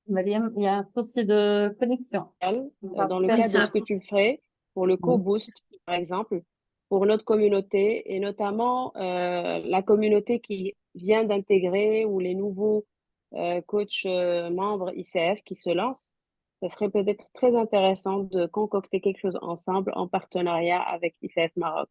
Myriam, il y a un souci de connexion. dans le cadre de ce que tu ferais pour le co-boost, par exemple, pour notre communauté et notamment la communauté qui vient d'intégrer ou les nouveaux coachs membres ICF qui se lancent. Ça serait peut-être très intéressant de concocter quelque chose ensemble en partenariat avec ICF Maroc.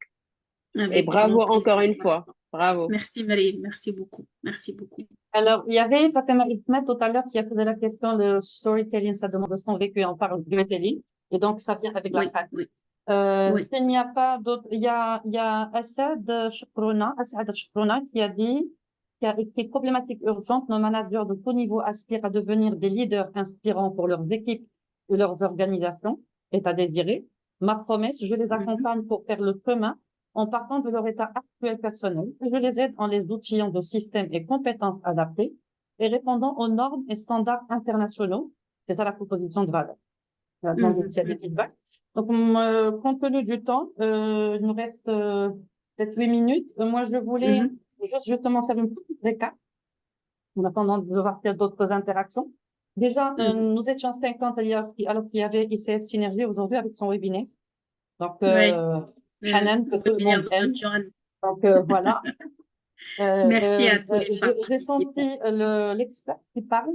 Et bravo encore une fois. Bravo. Merci Marie, merci beaucoup. Merci beaucoup. Alors, il y avait Fatima Ismet tout à l'heure qui a posé la question de storytelling, ça demande de son vécu, on parle de storytelling, et donc ça vient avec la pratique. Oui. Il n'y a pas d'autre, il y a Assad Shukrouna qui a dit, qui a écrit problématique urgente, nos managers de tout niveau aspirent à devenir des leaders inspirants pour leurs équipes ou leurs organisations, est à désirer. Ma promesse, je les accompagne pour faire le chemin en partant de leur état actuel personnel. Je les aide en les outillant de systèmes et compétences adaptés et répondant aux normes et standards internationaux. C'est ça la proposition de valeur. Donc, s'il y a des feedbacks. Donc, compte tenu du temps, il nous reste peut-être 8 minutes. Moi, je voulais juste justement faire une petite récap en attendant de voir s'il y a d'autres interactions. Déjà, nous étions 50 alors qu'il y avait ICF Synergie aujourd'hui avec son webinaire. Donc, Hanan, que tout le monde aime. Donc, voilà. Merci à tous les J'ai senti l'expert qui parle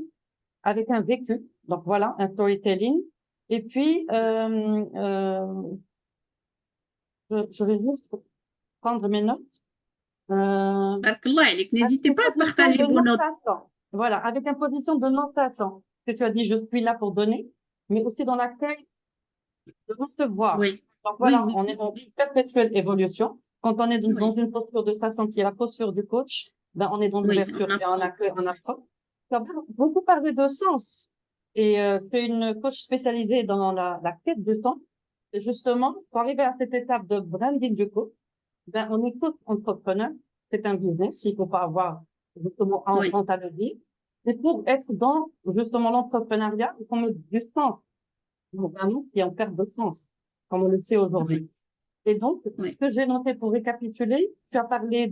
avec un vécu. Donc, voilà, un storytelling. Et puis, je vais juste prendre mes notes. N'hésitez pas à partager vos notes. Voilà, avec une position de non-sachant. Que tu as dit, je suis là pour donner, mais aussi dans l'accueil de recevoir. Oui. Donc voilà, on est en perpétuelle évolution. Quand on est dans une posture de sachant qui est la posture du coach, ben on est dans l'ouverture et en accueil, en approche. Tu as beaucoup parlé de sens. Et tu es une coach spécialisée dans la quête de sens. Et justement, pour arriver à cette étape de branding du coach, ben on est tous entrepreneurs. C'est un business, il faut pas avoir justement honte à le dire. Et pour être dans justement l'entrepreneuriat, il faut mettre du sens. Donc vraiment, qui est en perte de sens, comme on le sait aujourd'hui. Et donc, ce que j'ai noté pour récapituler, tu as parlé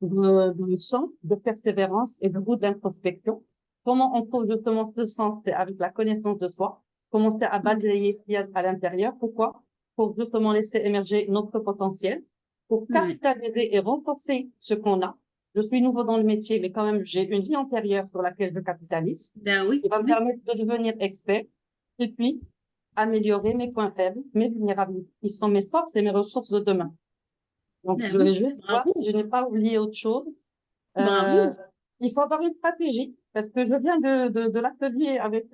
de sens, de persévérance et de goût d'introspection. Comment on trouve justement ce sens? C'est avec la connaissance de soi. Commencer à balayer ce qu'il y a à l'intérieur. Pourquoi? Pour justement laisser émerger notre potentiel, pour capitaliser et renforcer ce qu'on a. Je suis nouveau dans le métier, mais quand même, j'ai une vie antérieure sur laquelle je capitalise. Qui va me permettre de devenir expert. Et puis, améliorer mes points faibles, mes vulnérabilités, qui sont mes forces et mes ressources de demain. Donc, je vais juste voir si je n'ai pas oublié autre chose. Il faut avoir une stratégie, parce que je viens de l'atelier avec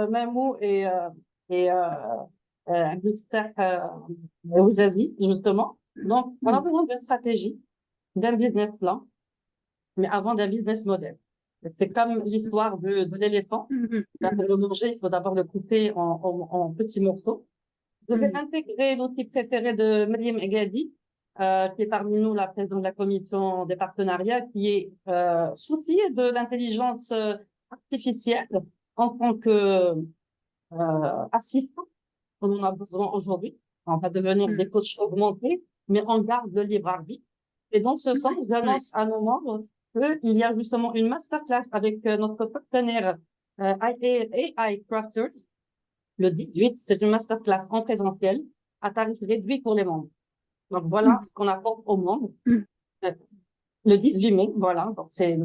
Mamou et Mr. Ouzazi, justement. Donc, on a besoin d'une stratégie, d'un business plan, mais avant d'un business model. C'est comme l'histoire de l'éléphant. Pour le manger, il faut d'abord le couper en petits morceaux. Je vais intégrer l'outil préféré de Myriam Egadi, qui est parmi nous la présidente de la commission des partenariats, qui est s'outiller de l'intelligence artificielle en tant que assistant. On en a besoin aujourd'hui. On va devenir des coachs augmentés, mais on garde le libre arbitre. Et dans ce sens, j'annonce à nos membres qu'il y a justement une masterclass avec notre partenaire AI Crafters. Le 18, c'est une masterclass en présentiel à tarif réduit pour les membres. Donc voilà ce qu'on apporte aux membres. Le 18 mai, voilà. Donc c'est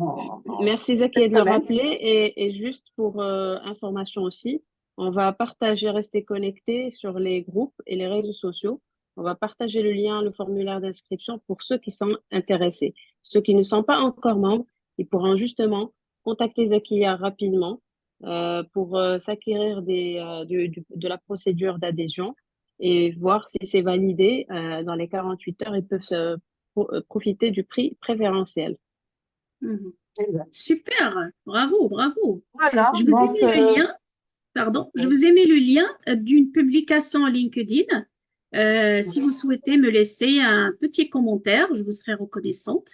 Merci Zakia de le rappeler. Et juste pour information aussi, on va partager, rester connectés sur les groupes et les réseaux sociaux. On va partager le lien, le formulaire d'inscription pour ceux qui sont intéressés. Ceux qui ne sont pas encore membres, ils pourront justement contacter Zakia rapidement pour s'acquérir de la procédure d'adhésion et voir si c'est validé. Dans les 48 heures, ils peuvent profiter du prix préférentiel. Mhm. Super, bravo, bravo. Voilà, Je vous ai donc, mis le lien, pardon, je vous ai mis le lien d'une publication LinkedIn. Si vous souhaitez me laisser un petit commentaire, je vous serai reconnaissante.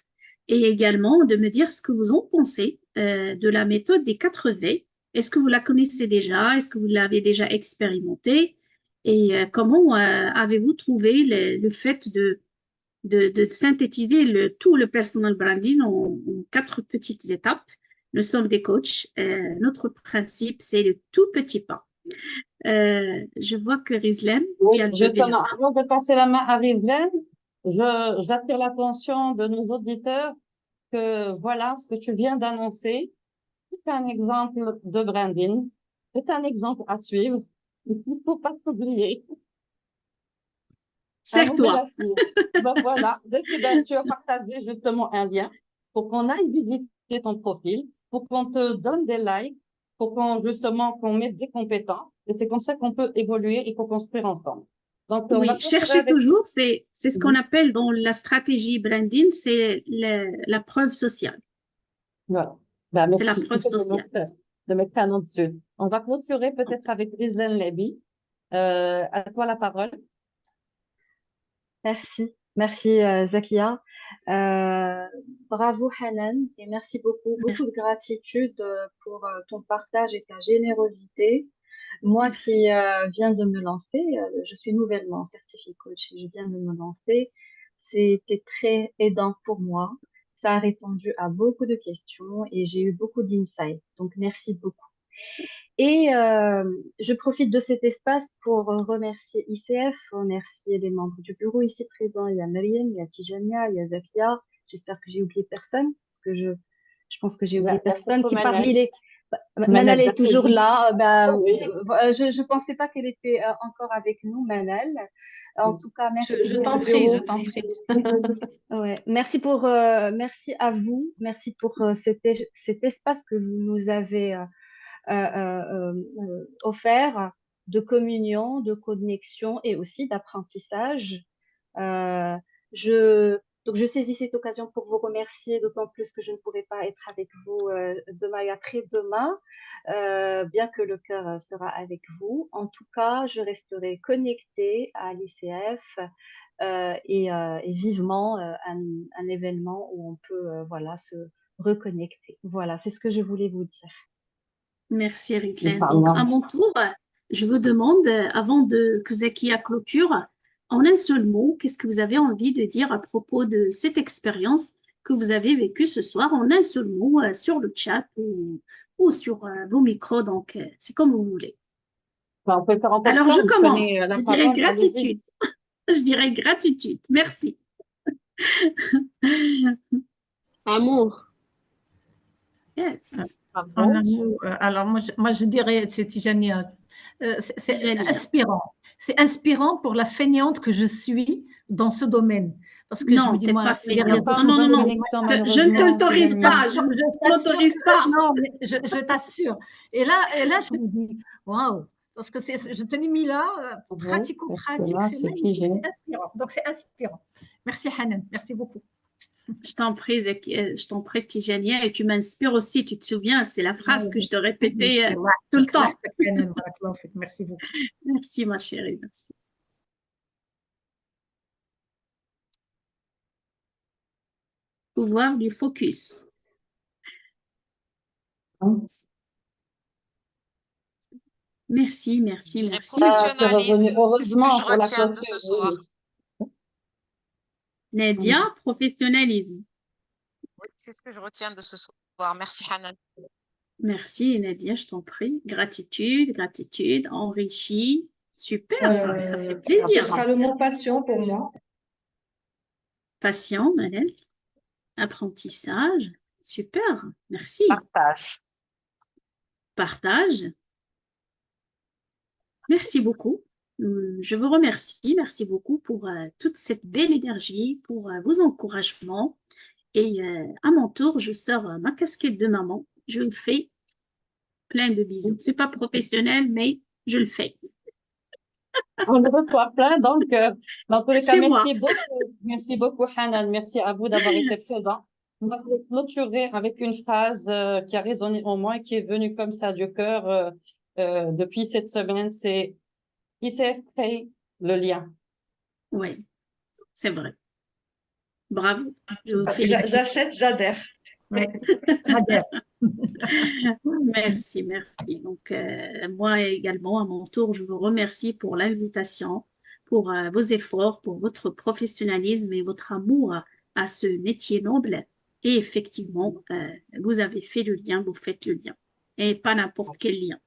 Et également de me dire ce que vous en pensez de la méthode des 4 V. Est-ce que vous la connaissez déjà? Est-ce que vous l'avez déjà expérimentée? Et comment avez-vous trouvé le fait de synthétiser tout le personal branding en 4 petites étapes? Nous sommes des coachs. Notre principe, c'est le tout petit pas. Je vois que Rizlan oui, qui a levé la justement, main. avant de passer la main à Rizlen, j'attire l'attention de nos auditeurs que voilà ce que tu viens d'annoncer. C'est un exemple de branding. C'est un exemple à suivre. Il ne faut pas s'oublier. Un modèle Serre-toi. à suivre. Ben voilà. Donc, ben, tu as partagé justement un lien pour qu'on aille visiter ton profil, pour qu'on te donne des likes, pour qu'on mette des compétences. Et c'est comme ça qu'on peut évoluer et co-construire ensemble. Donc, on va Oui, clôturer cherchez avec... toujours, c'est ce qu'on Mhm. appelle dans la stratégie branding, c'est la preuve sociale. Voilà. Ben, C'est la merci. preuve sociale. De mettre un nom dessus. On va clôturer peut-être avec Rizlan Levy. À toi la parole. Merci Zakia. Bravo Hanan et merci beaucoup de gratitude pour ton partage et ta générosité. Moi Merci. qui viens de me lancer, je suis nouvellement certifiée coach et je viens de me lancer. C'était très aidant pour moi. Ça a répondu à beaucoup de questions et j'ai eu beaucoup d'insights. Donc merci beaucoup. Et je profite de cet espace pour remercier ICF, remercier les membres du bureau ici présents. Il y a Mariam, il y a Tijania, il y a Zakia. J'espère que j'ai oublié personne, parce que je pense que j'ai oublié personne. Qui parmi les... Manal est toujours là. Oui. Je ne pensais pas qu'elle était encore avec nous, Manal. En tout cas, merci. Je t'en prie, je t'en prie. Ouais. Merci à vous. Merci pour cet espace que vous nous avez offert de communion, de connexion et aussi d'apprentissage. Donc, je saisis cette occasion pour vous remercier, d'autant plus que je ne pourrai pas être avec vous demain et après-demain, bien que le cœur sera avec vous. En tout cas, je resterai connectée à l'ICF et vivement un événement où on peut voilà, se reconnecter. Voilà, c'est ce que je voulais vous dire. Merci Rizlan. Donc, à mon tour, je vous demande, avant que Zakia clôture, en un seul mot, qu'est-ce que vous avez envie de dire à propos de cette expérience que vous avez vécue ce soir, en un seul mot, sur le chat ou sur vos micros. Donc, c'est comme vous voulez. Ben, on peut le faire en Alors, je portable. commence. Prenez la Je dirais parole, allez-y. gratitude. Je dirais gratitude. Merci. Amour. Yes. En amour, alors moi, je dirais, c'est Tijania, c'est Tijania. inspirant. C'est inspirant pour la feignante que je suis dans ce domaine. Parce que je Non, me dis, t'es moi, pas les feignante. réseaux Non, non, non, sociaux, non. Je ne te l'autorise pas. Je ne l'autorise pas. non, mais je t'assure. Et là, je me dis, waouh, parce que je te l'ai mis là, pratico-pratique, c'est magnifique, c'est inspirant. Donc, c'est inspirant. Merci, Hanan. Merci beaucoup. Je t'en prie, Tijania, et tu m'inspires aussi, tu te souviens, c'est la phrase que je te répétais tout le temps. Merci beaucoup. Merci, ma chérie, merci. Pouvoir du focus. Merci, merci, merci. Heureusement pour la clôture. Nadia, professionnalisme. Oui, c'est ce que je retiens de ce soir. Merci, Hanan. Merci, Nadia, je t'en prie. Gratitude, enrichi. Super, ça fait plaisir. Ce sera le mot passion pour moi. Patient, Manel. Apprentissage. Super, merci. Partage. Merci beaucoup. Je vous remercie. Merci beaucoup pour toute cette belle énergie, pour vos encouragements. Et à mon tour, je sors ma casquette de maman. Je le fais. Plein de bisous. C'est pas professionnel, mais je le fais. On le reçoit plein, donc, dans tous les cas, C'est moi. merci beaucoup, Hanan. Merci à vous d'avoir été présent. On va clôturer avec une phrase qui a résonné en moi et qui est venue comme ça du cœur depuis cette semaine. C'est ICF le lien. Oui, c'est vrai. Bravo. Je vous félicite. J'achète, j'adhère. Oui, adhère. Merci, merci. Donc, moi également, à mon tour, je vous remercie pour l'invitation, pour vos efforts, pour votre professionnalisme et votre amour à ce métier noble. Et effectivement, vous avez fait le lien, vous faites le lien. Et pas n'importe quel lien.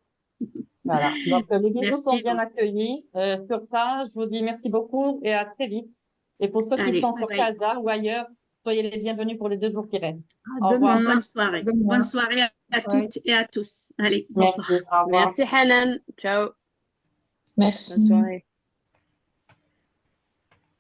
Voilà. Donc, les bisous sont Merci. bien accueillis. Sur ça, je vous dis merci beaucoup et à très vite. Et pour ceux qui Allez, sont bye sur bye. Casa ou ailleurs, soyez les bienvenus pour les 2 jours qui restent. Au Demain. revoir. Bonne soirée. Demain. Bonne soirée à Ouais. toutes et à tous. Allez, au revoir. Merci. Au revoir. Merci, Hanan. Ciao. Merci. Bonne soirée.